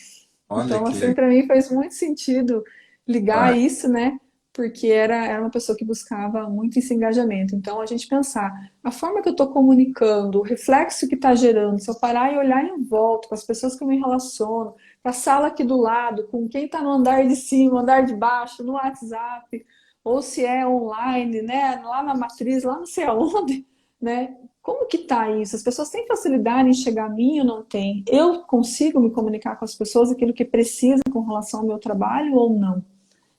Olha Então, que assim, legal. para mim faz muito sentido ligar isso, né? Porque era uma pessoa que buscava muito esse engajamento. Então, a gente pensar, a forma que eu estou comunicando, o reflexo que está gerando, se eu parar e olhar em volta, com as pessoas que eu me relaciono, com a sala aqui do lado, com quem está no andar de cima, andar de baixo, no WhatsApp, ou se é online, né? Lá na matriz, lá não sei aonde, né? Como que tá isso? As pessoas têm facilidade em chegar a mim ou não têm? Eu consigo me comunicar com as pessoas aquilo que precisa com relação ao meu trabalho ou não?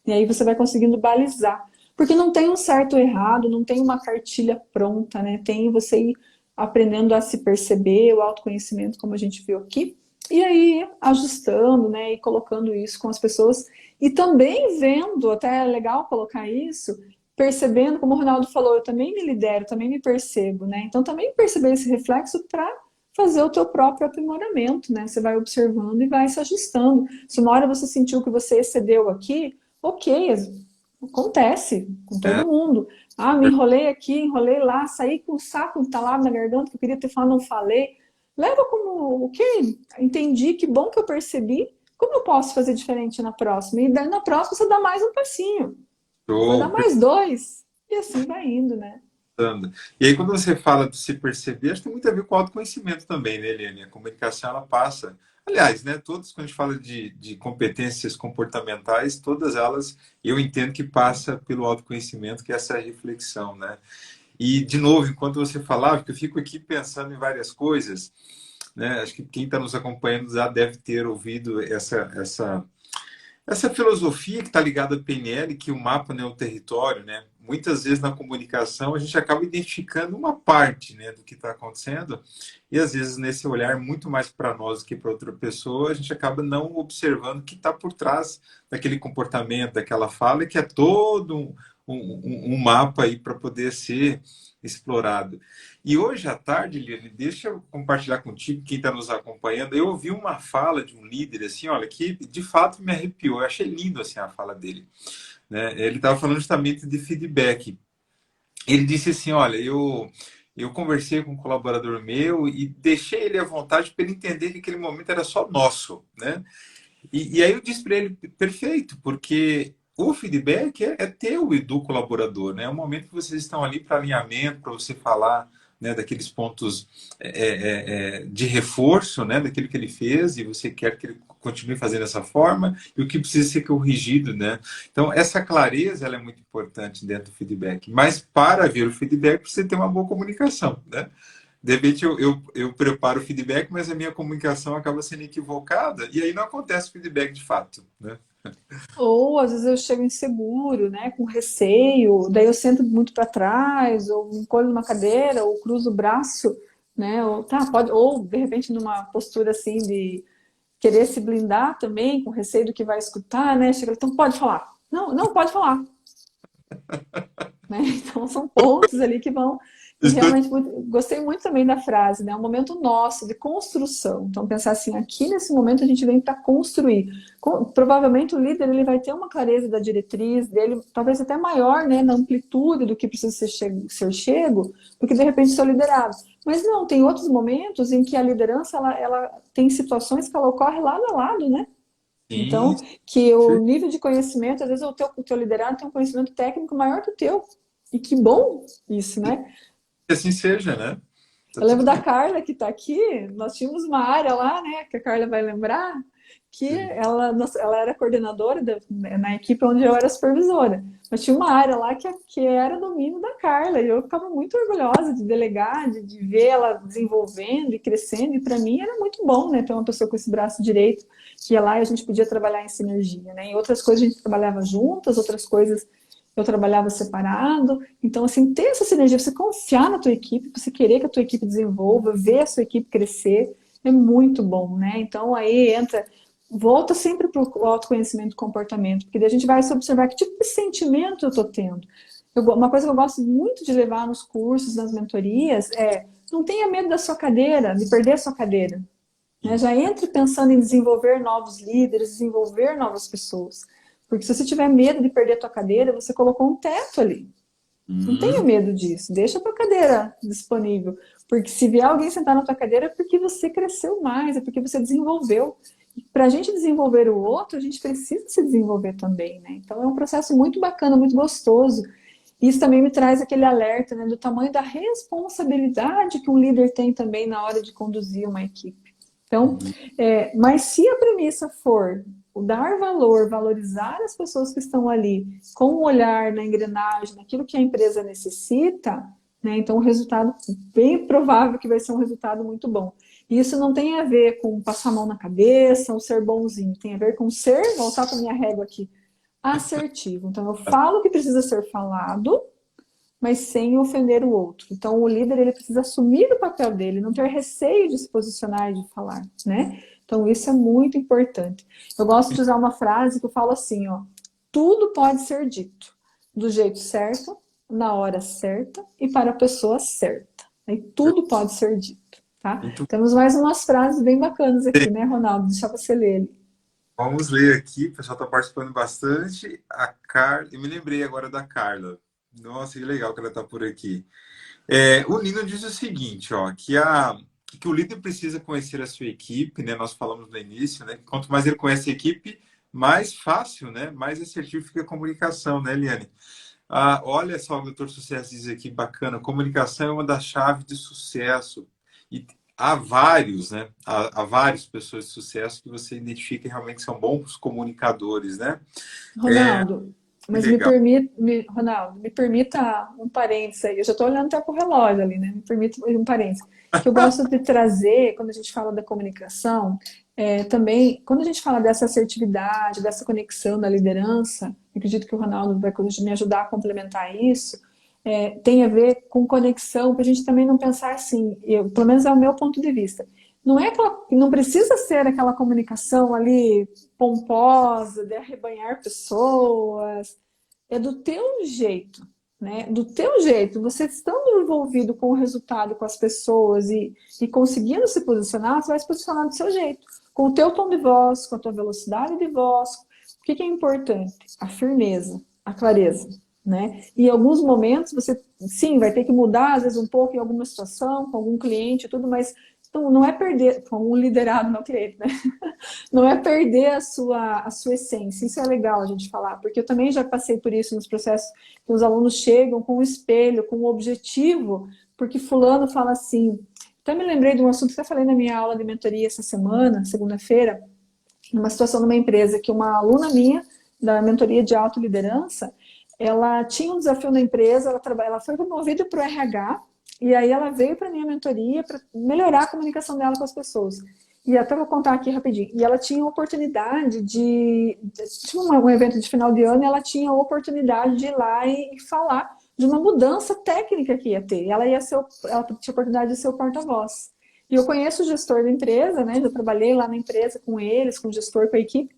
E aí você vai conseguindo balizar. Porque não tem um certo ou errado, não tem uma cartilha pronta, né? Tem você ir aprendendo a se perceber, o autoconhecimento, como a gente viu aqui, e aí ajustando, né? E colocando isso com as pessoas. E também vendo, até é legal colocar isso, percebendo, como o Ronaldo falou, eu também me lidero, também me percebo, né? Então também perceber esse reflexo para fazer o teu próprio aprimoramento, né? Você vai observando e vai se ajustando. Se uma hora você sentiu que você excedeu aqui, ok, acontece com É, todo mundo. Ah, me enrolei aqui, enrolei lá, saí com o saco entalado na garganta que eu queria ter falado, não falei. Leva como o que entendi, que bom que eu percebi. Como eu posso fazer diferente na próxima? E daí na próxima você dá mais um passinho, depois dá show. mais dois, e assim vai indo, né? Pensando. E aí, quando você fala de se perceber, acho que tem muito a ver com o autoconhecimento também, né, Eliane? A comunicação, ela passa. Aliás, né, todas, quando a gente fala de competências comportamentais, todas elas, eu entendo que passa pelo autoconhecimento, que é essa reflexão, né? E, de novo, enquanto você falava, que eu fico aqui pensando em várias coisas, né? Acho que quem está nos acompanhando já deve ter ouvido essa filosofia que está ligada à PNL, que o mapa não é o território, né? Muitas vezes na comunicação a gente acaba identificando uma parte, né, do que está acontecendo e às vezes nesse olhar muito mais para nós do que para outra pessoa, a gente acaba não observando o que está por trás daquele comportamento, daquela fala, que é todo um mapa aí para poder ser explorado. E hoje à tarde, Liane, deixa eu compartilhar contigo, quem está nos acompanhando. Eu ouvi uma fala de um líder, assim, olha, que de fato me arrepiou. Eu achei lindo, assim, a fala dele. Né? Ele estava falando justamente de feedback. Ele disse assim, olha, eu conversei com um colaborador meu e deixei ele à vontade para ele entender que aquele momento era só nosso, né? E aí eu disse para ele, perfeito, porque o feedback é teu e do colaborador, né? É um momento que vocês estão ali para alinhamento, para você falar, né, daqueles pontos de reforço, né, daquilo que ele fez e você quer que ele continue fazendo dessa forma e o que precisa ser corrigido, né? Então, essa clareza ela é muito importante dentro do feedback. Mas para ver o feedback, precisa ter uma boa comunicação, né? De repente eu preparo o feedback, mas a minha comunicação acaba sendo equivocada e aí não acontece o feedback de fato, né? Ou às vezes eu chego inseguro, né, com receio, daí eu sento muito para trás, ou me encolho numa cadeira, ou cruzo o braço, né, ou tá, pode, ou de repente numa postura assim de querer se blindar também, com receio do que vai escutar, né, chega, então pode falar. Não, não pode falar, né? Então são pontos ali que vão. E Estou realmente gostei muito também da frase, né? É um momento nosso de construção. Então pensar assim, aqui nesse momento a gente vem para construir. Provavelmente o líder ele vai ter uma clareza da diretriz dele, talvez até maior, né, na amplitude do que precisa ser chego, do que de repente seu liderado. Mas não, tem outros momentos em que a liderança, ela tem situações que ela ocorre lado a lado, né? Sim, Então, que o nível de conhecimento, às vezes o teu liderado tem um conhecimento técnico maior que o teu. E que bom isso, né? que assim seja, né? Tá Eu lembro tudo da bem. Carla que está aqui, nós tínhamos uma área lá, né, que a Carla vai lembrar, que ela era coordenadora na equipe onde eu era supervisora. Mas tinha uma área lá que era domínio da Carla, e eu ficava muito orgulhosa de delegar, de ver ela desenvolvendo e crescendo, e para mim era muito bom, né, ter uma pessoa com esse braço direito que ia lá e a gente podia trabalhar em sinergia, né? Em outras coisas a gente trabalhava juntas, outras coisas eu trabalhava separado. Então, assim, ter essa sinergia, você confiar na tua equipe, você querer que a tua equipe desenvolva, ver a sua equipe crescer, é muito bom, né? Então, aí entra, volta sempre para o autoconhecimento do comportamento, porque daí a gente vai se observar que tipo de sentimento eu estou tendo. Uma coisa que eu gosto muito de levar nos cursos, nas mentorias, é não tenha medo da sua cadeira, de perder a sua cadeira. Né? Já entre pensando em desenvolver novos líderes, desenvolver novas pessoas. Porque se você tiver medo de perder a tua cadeira, você colocou um teto ali. Não tenha Hum, medo disso. Deixa a tua cadeira disponível. Porque se vier alguém sentar na tua cadeira, é porque você cresceu mais, é porque você desenvolveu. Para a gente desenvolver o outro, a gente precisa se desenvolver também, né? Então é um processo muito bacana, muito gostoso. Isso também me traz aquele alerta, né, do tamanho da responsabilidade que um líder tem também na hora de conduzir uma equipe. Então, hum. mas se a premissa for o dar valor, valorizar as pessoas que estão ali com o olhar na engrenagem, naquilo que a empresa necessita, né, então o resultado bem provável que vai ser um resultado muito bom. E isso não tem a ver com passar a mão na cabeça ou ser bonzinho, tem a ver com ser, voltar para a minha régua aqui, assertivo. Então eu falo o que precisa ser falado, mas sem ofender o outro. Então, o líder ele precisa assumir o papel dele, não ter receio de se posicionar e de falar, né? Então, isso é muito importante. Eu gosto de usar uma frase que eu falo assim, ó, tudo pode ser dito do jeito certo, na hora certa e para a pessoa certa. Aí tudo pode ser dito, tá? Muito Temos mais umas frases bem bacanas aqui, né, Ronaldo? Deixa você ler ele. Vamos ler aqui, o pessoal está participando bastante. A Carla, eu me lembrei agora da Carla. Nossa, que legal que ela está por aqui. O Nino diz o seguinte, ó, que o líder precisa conhecer a sua equipe, né? Nós falamos no início, né? Quanto mais ele conhece a equipe, mais fácil, né? Mais assertivo fica a comunicação, né, Eliane? Ah, olha só, o doutor Sucesso diz aqui, bacana, comunicação é uma das chaves de sucesso. E há vários, né? Há várias pessoas de sucesso que você identifica que realmente são bons comunicadores, né? Ronaldo, Que mas legal. Ronaldo, me permita um parênteses aí. Eu já estou olhando até para o relógio ali, né? Me permita um parênteses. Que eu gosto de trazer, quando a gente fala da comunicação, também, quando a gente fala dessa assertividade, dessa conexão da liderança, acredito que o Ronaldo vai me ajudar a complementar isso, tem a ver com conexão, para a gente também não pensar assim, pelo menos é o meu ponto de vista. Não é aquela, não precisa ser aquela comunicação ali pomposa, de arrebanhar pessoas, é do teu jeito, né? Do teu jeito, você estando envolvido com o resultado, com as pessoas e conseguindo se posicionar, você vai se posicionar do seu jeito, com o teu tom de voz, com a tua velocidade de voz. O que é importante? A firmeza, a clareza, né? E em alguns momentos você, sim, vai ter que mudar, às vezes um pouco em alguma situação, com algum cliente e tudo, mas então, não é perder, como um liderado, não cliente, né? Não é perder a sua essência. Isso é legal a gente falar, porque eu também já passei por isso nos processos que os alunos chegam com um espelho, com um objetivo, porque fulano fala assim. Até me lembrei de um assunto que eu falei na minha aula de mentoria essa semana, segunda-feira, numa situação numa empresa que uma aluna minha, da mentoria de autoliderança, ela tinha um desafio na empresa, ela foi promovida para o RH, e aí ela veio para a minha mentoria para melhorar a comunicação dela com as pessoas. E até vou contar aqui rapidinho. E ela tinha a oportunidade tinha um evento de final de ano, e ela tinha a oportunidade de ir lá e falar de uma mudança técnica que ia ter. Ela tinha a oportunidade de ser o porta-voz. E eu conheço o gestor da empresa, né? Eu trabalhei lá na empresa com eles, com o gestor, com a equipe.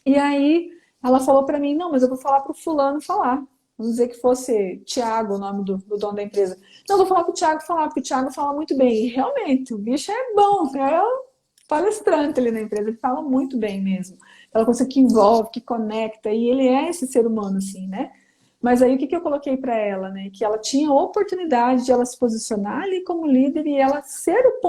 E aí ela falou para mim, não, mas eu vou falar para o fulano falar. Vamos dizer que fosse Tiago, o nome do dono da empresa. Não, eu vou falar para o Tiago falar, porque o Tiago fala muito bem. E realmente, o bicho é bom, é um palestrante ali na empresa, ele fala muito bem mesmo. Ela coisa que envolve, que conecta, e ele é esse ser humano, assim, né? Mas aí o que que eu coloquei para ela, né? Que ela tinha a oportunidade de ela se posicionar ali como líder e ela ser o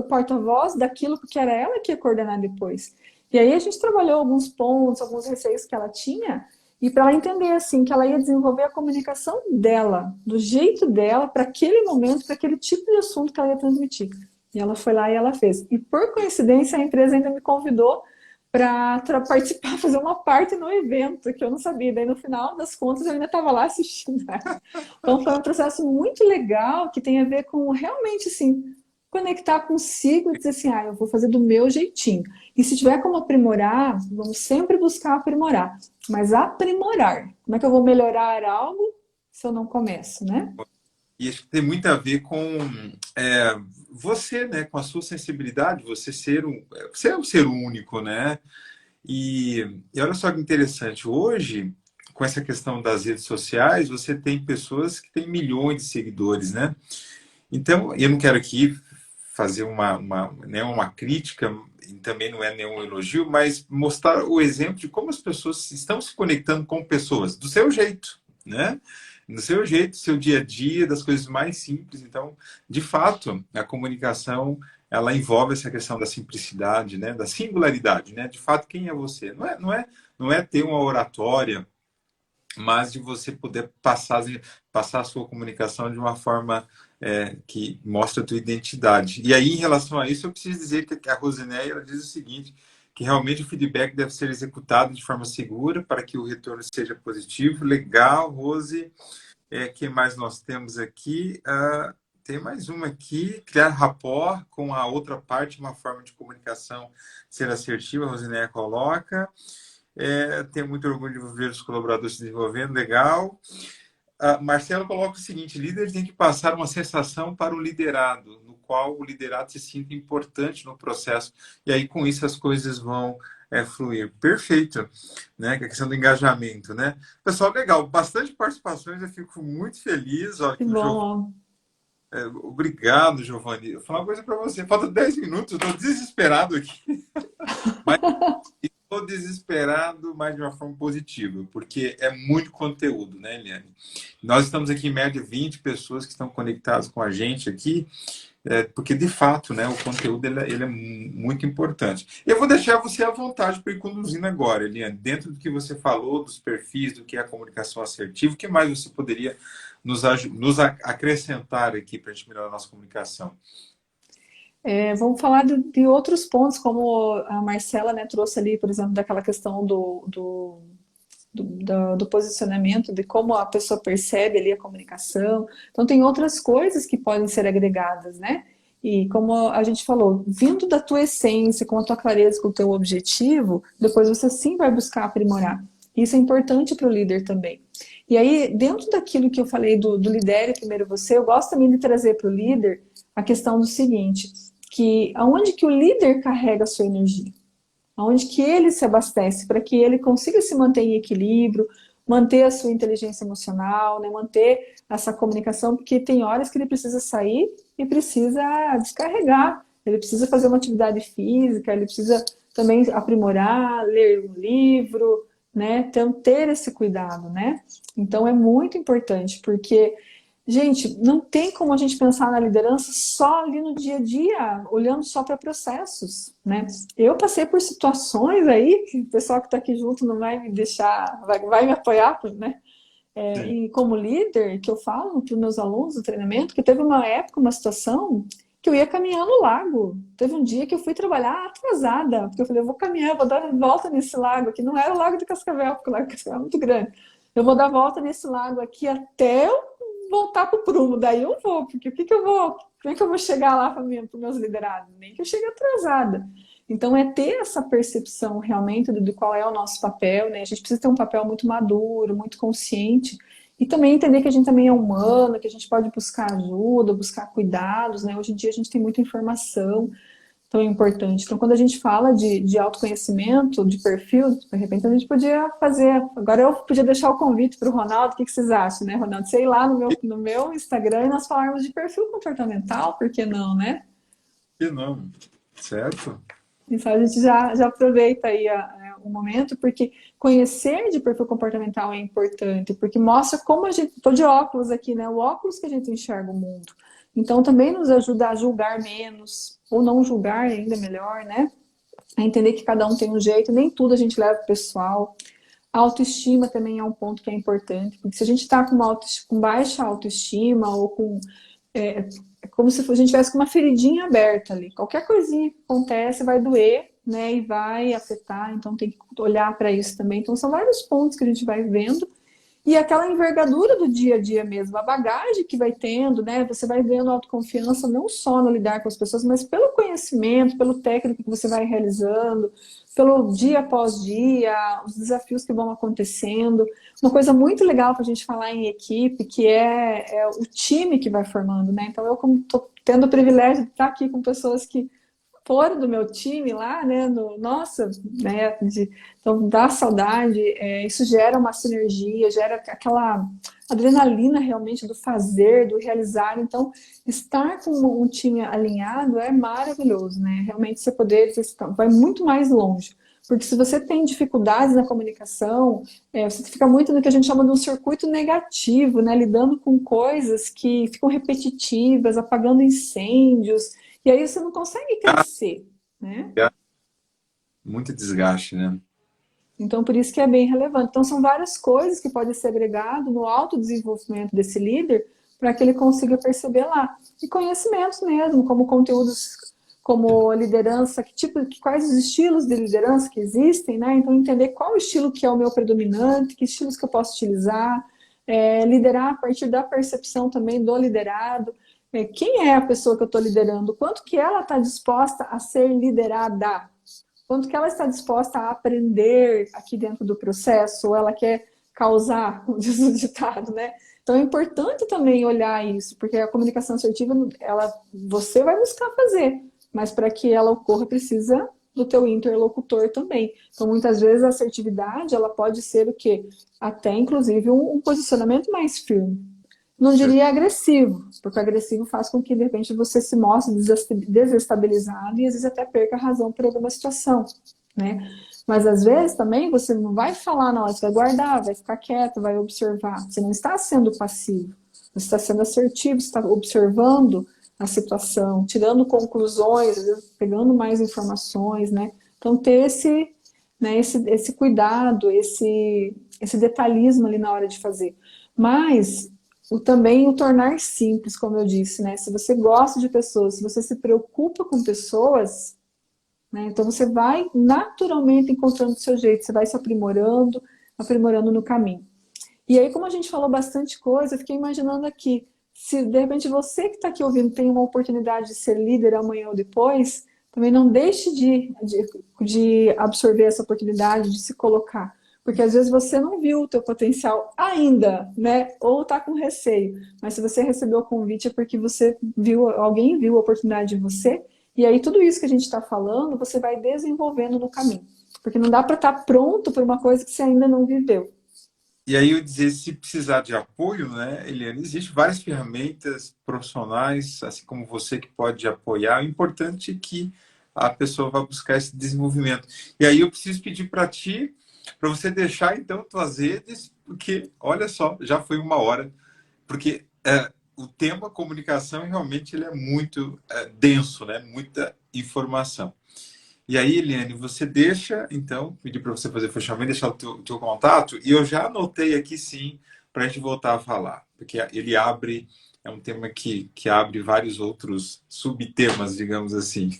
porta-voz daquilo que era ela que ia coordenar depois. E aí a gente trabalhou alguns pontos, alguns receios que ela tinha, e para ela entender assim que ela ia desenvolver a comunicação dela, do jeito dela, para aquele momento, para aquele tipo de assunto que ela ia transmitir. E ela foi lá e ela fez. E por coincidência a empresa ainda me convidou para participar, fazer uma parte no evento, que eu não sabia. Daí, no final das contas, eu ainda estava lá assistindo. Então, foi um processo muito legal, que tem a ver com realmente, assim, conectar consigo e dizer assim, eu vou fazer do meu jeitinho. E se tiver como aprimorar, vamos sempre buscar aprimorar. Mas aprimorar. Como é que eu vou melhorar algo se eu não começo, né? E acho que tem muito a ver com você, né? Com a sua sensibilidade, você é um ser único, né? E olha só que interessante, hoje, com essa questão das redes sociais, você tem pessoas que têm milhões de seguidores, né? Então, eu não quero aqui fazer uma crítica, e também não é nenhum elogio, mas mostrar o exemplo de como as pessoas estão se conectando com pessoas, do seu jeito, né? Do seu jeito, seu dia a dia, das coisas mais simples. Então, de fato, a comunicação ela envolve essa questão da simplicidade, né? Da singularidade, né? De fato, quem é você? Não é ter uma oratória, mas de você poder passar a sua comunicação de uma forma que mostra a tua identidade. E aí, em relação a isso, eu preciso dizer que a Rosineia ela diz o seguinte, que realmente o feedback deve ser executado de forma segura para que o retorno seja positivo. Legal, Rose. Que mais nós temos aqui? Tem mais uma aqui, criar rapport com a outra parte, uma forma de comunicação ser assertiva, a Rosineia coloca. Tenho muito orgulho de ver os colaboradores se desenvolvendo, legal. Marcelo coloca o seguinte: líder tem que passar uma sensação para o liderado, no qual o liderado se sinta importante no processo. E aí, com isso, as coisas vão fluir. Perfeito, né? Que é a questão do engajamento, né? Pessoal, legal, bastante participações, eu fico muito feliz. Ó, Que que o bom. Obrigado, Giovanni. Eu vou falar uma coisa para você. Falta 10 minutos, eu estou desesperado aqui. Mas estou desesperado, mas de uma forma positiva, porque é muito conteúdo, né, Eliane? Nós estamos aqui em média 20 pessoas que estão conectadas com a gente aqui, porque de fato, né, o conteúdo ele é muito importante. Eu vou deixar você à vontade para ir conduzindo agora, Eliane, dentro do que você falou, dos perfis, do que é a comunicação assertiva, o que mais você poderia nos acrescentar aqui para a gente melhorar a nossa comunicação? Vamos falar de outros pontos, como a Marcela, né, trouxe ali, por exemplo, daquela questão do posicionamento, de como a pessoa percebe ali a comunicação. Então, tem outras coisas que podem ser agregadas, né? E como a gente falou, vindo da tua essência, com a tua clareza, com o teu objetivo, depois você sim vai buscar aprimorar. Isso é importante para o líder também. E aí, dentro daquilo que eu falei do lidere primeiro você, eu gosto também de trazer para o líder a questão do seguinte, que aonde que o líder carrega a sua energia? Aonde que ele se abastece para que ele consiga se manter em equilíbrio, manter a sua inteligência emocional, né, manter essa comunicação, porque tem horas que ele precisa sair e precisa descarregar, ele precisa fazer uma atividade física, ele precisa também aprimorar, ler um livro, né, então ter esse cuidado, né? Então é muito importante, porque gente, não tem como a gente pensar na liderança só ali no dia a dia, olhando só para processos, né? Eu passei por situações aí, que o pessoal que está aqui junto não vai me deixar, vai me apoiar, né? E como líder, que eu falo para os meus alunos do treinamento, que teve uma época, uma situação, que eu ia caminhar no lago. Teve um dia que eu fui trabalhar atrasada, porque eu falei, eu vou caminhar, eu vou dar volta nesse lago, que não era o Lago de Cascavel, porque o Lago de Cascavel é muito grande. Eu vou dar volta nesse lago aqui até eu voltar para o prumo, daí eu vou, porque como é que eu vou chegar lá para os meus liderados? Nem que eu chegue atrasada. Então é ter essa percepção realmente de qual é o nosso papel, né? A gente precisa ter um papel muito maduro, muito consciente, e também entender que a gente também é humano, que a gente pode buscar ajuda, buscar cuidados, né? Hoje em dia a gente tem muita informação, tão importante. Então, quando a gente fala de autoconhecimento, de perfil, de repente a gente podia fazer. Agora eu podia deixar o convite para o Ronaldo, o que vocês acham, né, Ronaldo? Sei lá no meu Instagram e nós falarmos de perfil comportamental, por que não, né? Que não, certo? Então a gente já aproveita aí o momento, porque conhecer de perfil comportamental é importante, porque mostra como a gente. Estou de óculos aqui, né? O óculos que a gente enxerga o mundo. Então também nos ajuda a julgar menos, ou não julgar ainda melhor, né? A entender que cada um tem um jeito, nem tudo a gente leva pro pessoal. A autoestima também é um ponto que é importante, porque se a gente está com baixa autoestima ou com é, é como se a gente tivesse com uma feridinha aberta ali. Qualquer coisinha que acontece vai doer, né? E vai afetar, então tem que olhar para isso também. Então são vários pontos que a gente vai vendo. E aquela envergadura do dia a dia mesmo, a bagagem que vai tendo, né? Você vai ganhando autoconfiança não só no lidar com as pessoas, mas pelo conhecimento, pelo técnico que você vai realizando, pelo dia após dia, os desafios que vão acontecendo. Uma coisa muito legal para a gente falar em equipe, que é o time que vai formando, né? Então eu, como estou tendo o privilégio de estar aqui com pessoas que foram do meu time lá, né? Nossa, né? Então dá saudade, isso gera uma sinergia, gera aquela adrenalina realmente do fazer, do realizar. Então, estar com um time alinhado é maravilhoso, né? Realmente você poder vai muito mais longe. Porque se você tem dificuldades na comunicação, você fica muito no que a gente chama de um circuito negativo, né? Lidando com coisas que ficam repetitivas, apagando incêndios, e aí você não consegue crescer, né? Muito desgaste, né? Então, por isso que é bem relevante. Então, são várias coisas que podem ser agregado no autodesenvolvimento desse líder para que ele consiga perceber lá. E conhecimentos mesmo, como conteúdos, como liderança, quais os estilos de liderança que existem, né? Então, entender qual o estilo que é o meu predominante, que estilos que eu posso utilizar, liderar a partir da percepção também do liderado. Quem é a pessoa que eu estou liderando? Quanto que ela está disposta a ser liderada? Quanto que ela está disposta a aprender aqui dentro do processo? Ou ela quer causar, como diz o ditado, né? Então é importante também olhar isso, porque a comunicação assertiva, você vai buscar fazer, mas para que ela ocorra precisa do teu interlocutor também. Então muitas vezes a assertividade ela pode ser o quê? Até inclusive um posicionamento mais firme. Não diria agressivo, porque agressivo faz com que, de repente, você se mostre desestabilizado e, às vezes, até perca a razão por alguma situação, né? Mas, às vezes, também, você não vai falar na hora, você vai guardar, vai ficar quieto, vai observar. Você não está sendo passivo, você está sendo assertivo, você está observando a situação, tirando conclusões, às vezes, pegando mais informações, né? Então, ter esse cuidado, esse detalhismo ali na hora de fazer. Mas também o tornar simples, como eu disse, né? Se você gosta de pessoas, se você se preocupa com pessoas, né? Então você vai naturalmente encontrando o seu jeito, você vai se aprimorando no caminho. E aí, como a gente falou bastante coisa, eu fiquei imaginando aqui, se de repente você que está aqui ouvindo tem uma oportunidade de ser líder amanhã ou depois, também não deixe de absorver essa oportunidade, de se colocar. Porque às vezes você não viu o teu potencial ainda, né? Ou está com receio. Mas se você recebeu o convite é porque alguém viu a oportunidade de você. E aí tudo isso que a gente está falando, você vai desenvolvendo no caminho. Porque não dá para estar pronto para uma coisa que você ainda não viveu. E aí eu dizer, se precisar de apoio, né, Eliane, existem várias ferramentas profissionais, assim como você, que pode apoiar. O importante é que a pessoa vá buscar esse desenvolvimento. E aí eu preciso pedir para ti, para você deixar, então, tuas redes, porque, olha só, já foi uma hora. Porque o tema comunicação, realmente, ele é muito denso, né? Muita informação. E aí, Eliane, você deixa, então, pedir para você fazer fechamento, deixar o teu contato, e eu já anotei aqui, sim, para a gente voltar a falar, porque ele abre, é um tema que abre vários outros subtemas, digamos assim.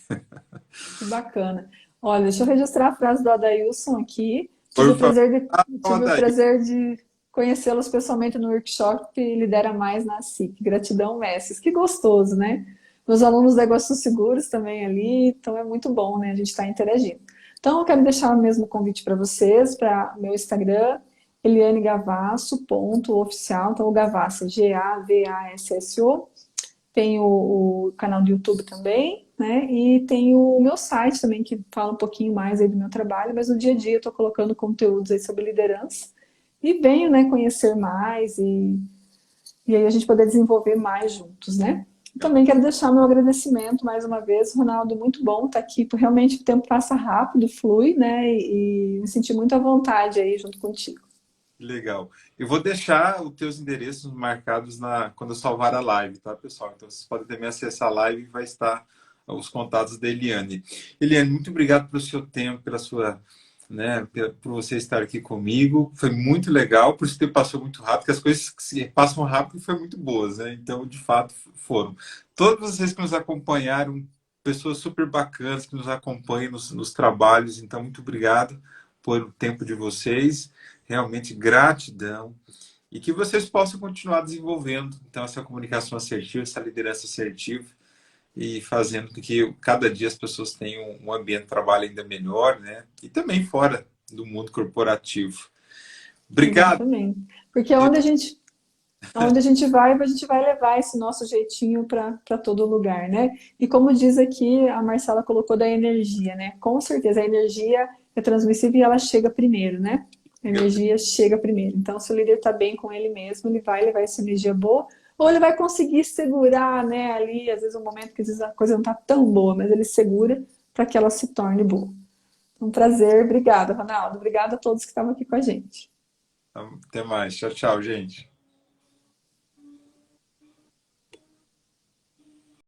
Que bacana. Olha, deixa eu registrar a frase do Adailson aqui. Por favor, Tive o daí. prazer de conhecê-los pessoalmente no workshop Lidera Mais na SIC. Gratidão, mestres. Que gostoso, né? Meus alunos da Iguaçu Seguros também ali, então é muito bom, né? A gente está interagindo. Então, eu quero deixar o mesmo convite para vocês, para meu Instagram, Eliane Gavasso, ponto, oficial. Então, o Gavasso, Gavasso. Tem o canal do YouTube também, né? E tem o meu site também, que fala um pouquinho mais aí do meu trabalho, mas no dia a dia eu estou colocando conteúdos aí sobre liderança. E venho, né, conhecer mais e aí a gente poder desenvolver mais juntos, né? Também quero deixar meu agradecimento mais uma vez, Ronaldo, muito bom estar aqui, porque realmente o tempo passa rápido, flui, né? E me senti muito à vontade aí junto contigo. Legal. Eu vou deixar os teus endereços marcados quando eu salvar a live, tá, pessoal? Então vocês podem também acessar a live e vai estar os contatos da Eliane. Eliane, muito obrigado pelo seu tempo, pela sua, né, por você estar aqui comigo. Foi muito legal, por isso que passou muito rápido, porque as coisas que se passam rápido foram muito boas, né? Então, de fato, foram. Todos vocês que nos acompanharam, pessoas super bacanas que nos acompanham nos trabalhos, então, muito obrigado por o tempo de vocês. Realmente gratidão e que vocês possam continuar desenvolvendo então essa comunicação assertiva, essa liderança assertiva e fazendo com que cada dia as pessoas tenham um ambiente de trabalho ainda melhor, né? E também fora do mundo corporativo. Obrigado. Exatamente. Porque onde a gente vai levar esse nosso jeitinho para todo lugar, né? E como diz aqui, a Marcela colocou da energia, né? Com certeza, a energia é transmissível e ela chega primeiro, né? A energia chega primeiro. Então, se o líder está bem com ele mesmo, ele vai levar essa energia boa, ou ele vai conseguir segurar, né, ali, às vezes, um momento que às vezes a coisa não está tão boa, mas ele segura para que ela se torne boa. Um prazer, obrigada, Ronaldo. Obrigada a todos que estavam aqui com a gente. Até mais. Tchau, tchau, gente.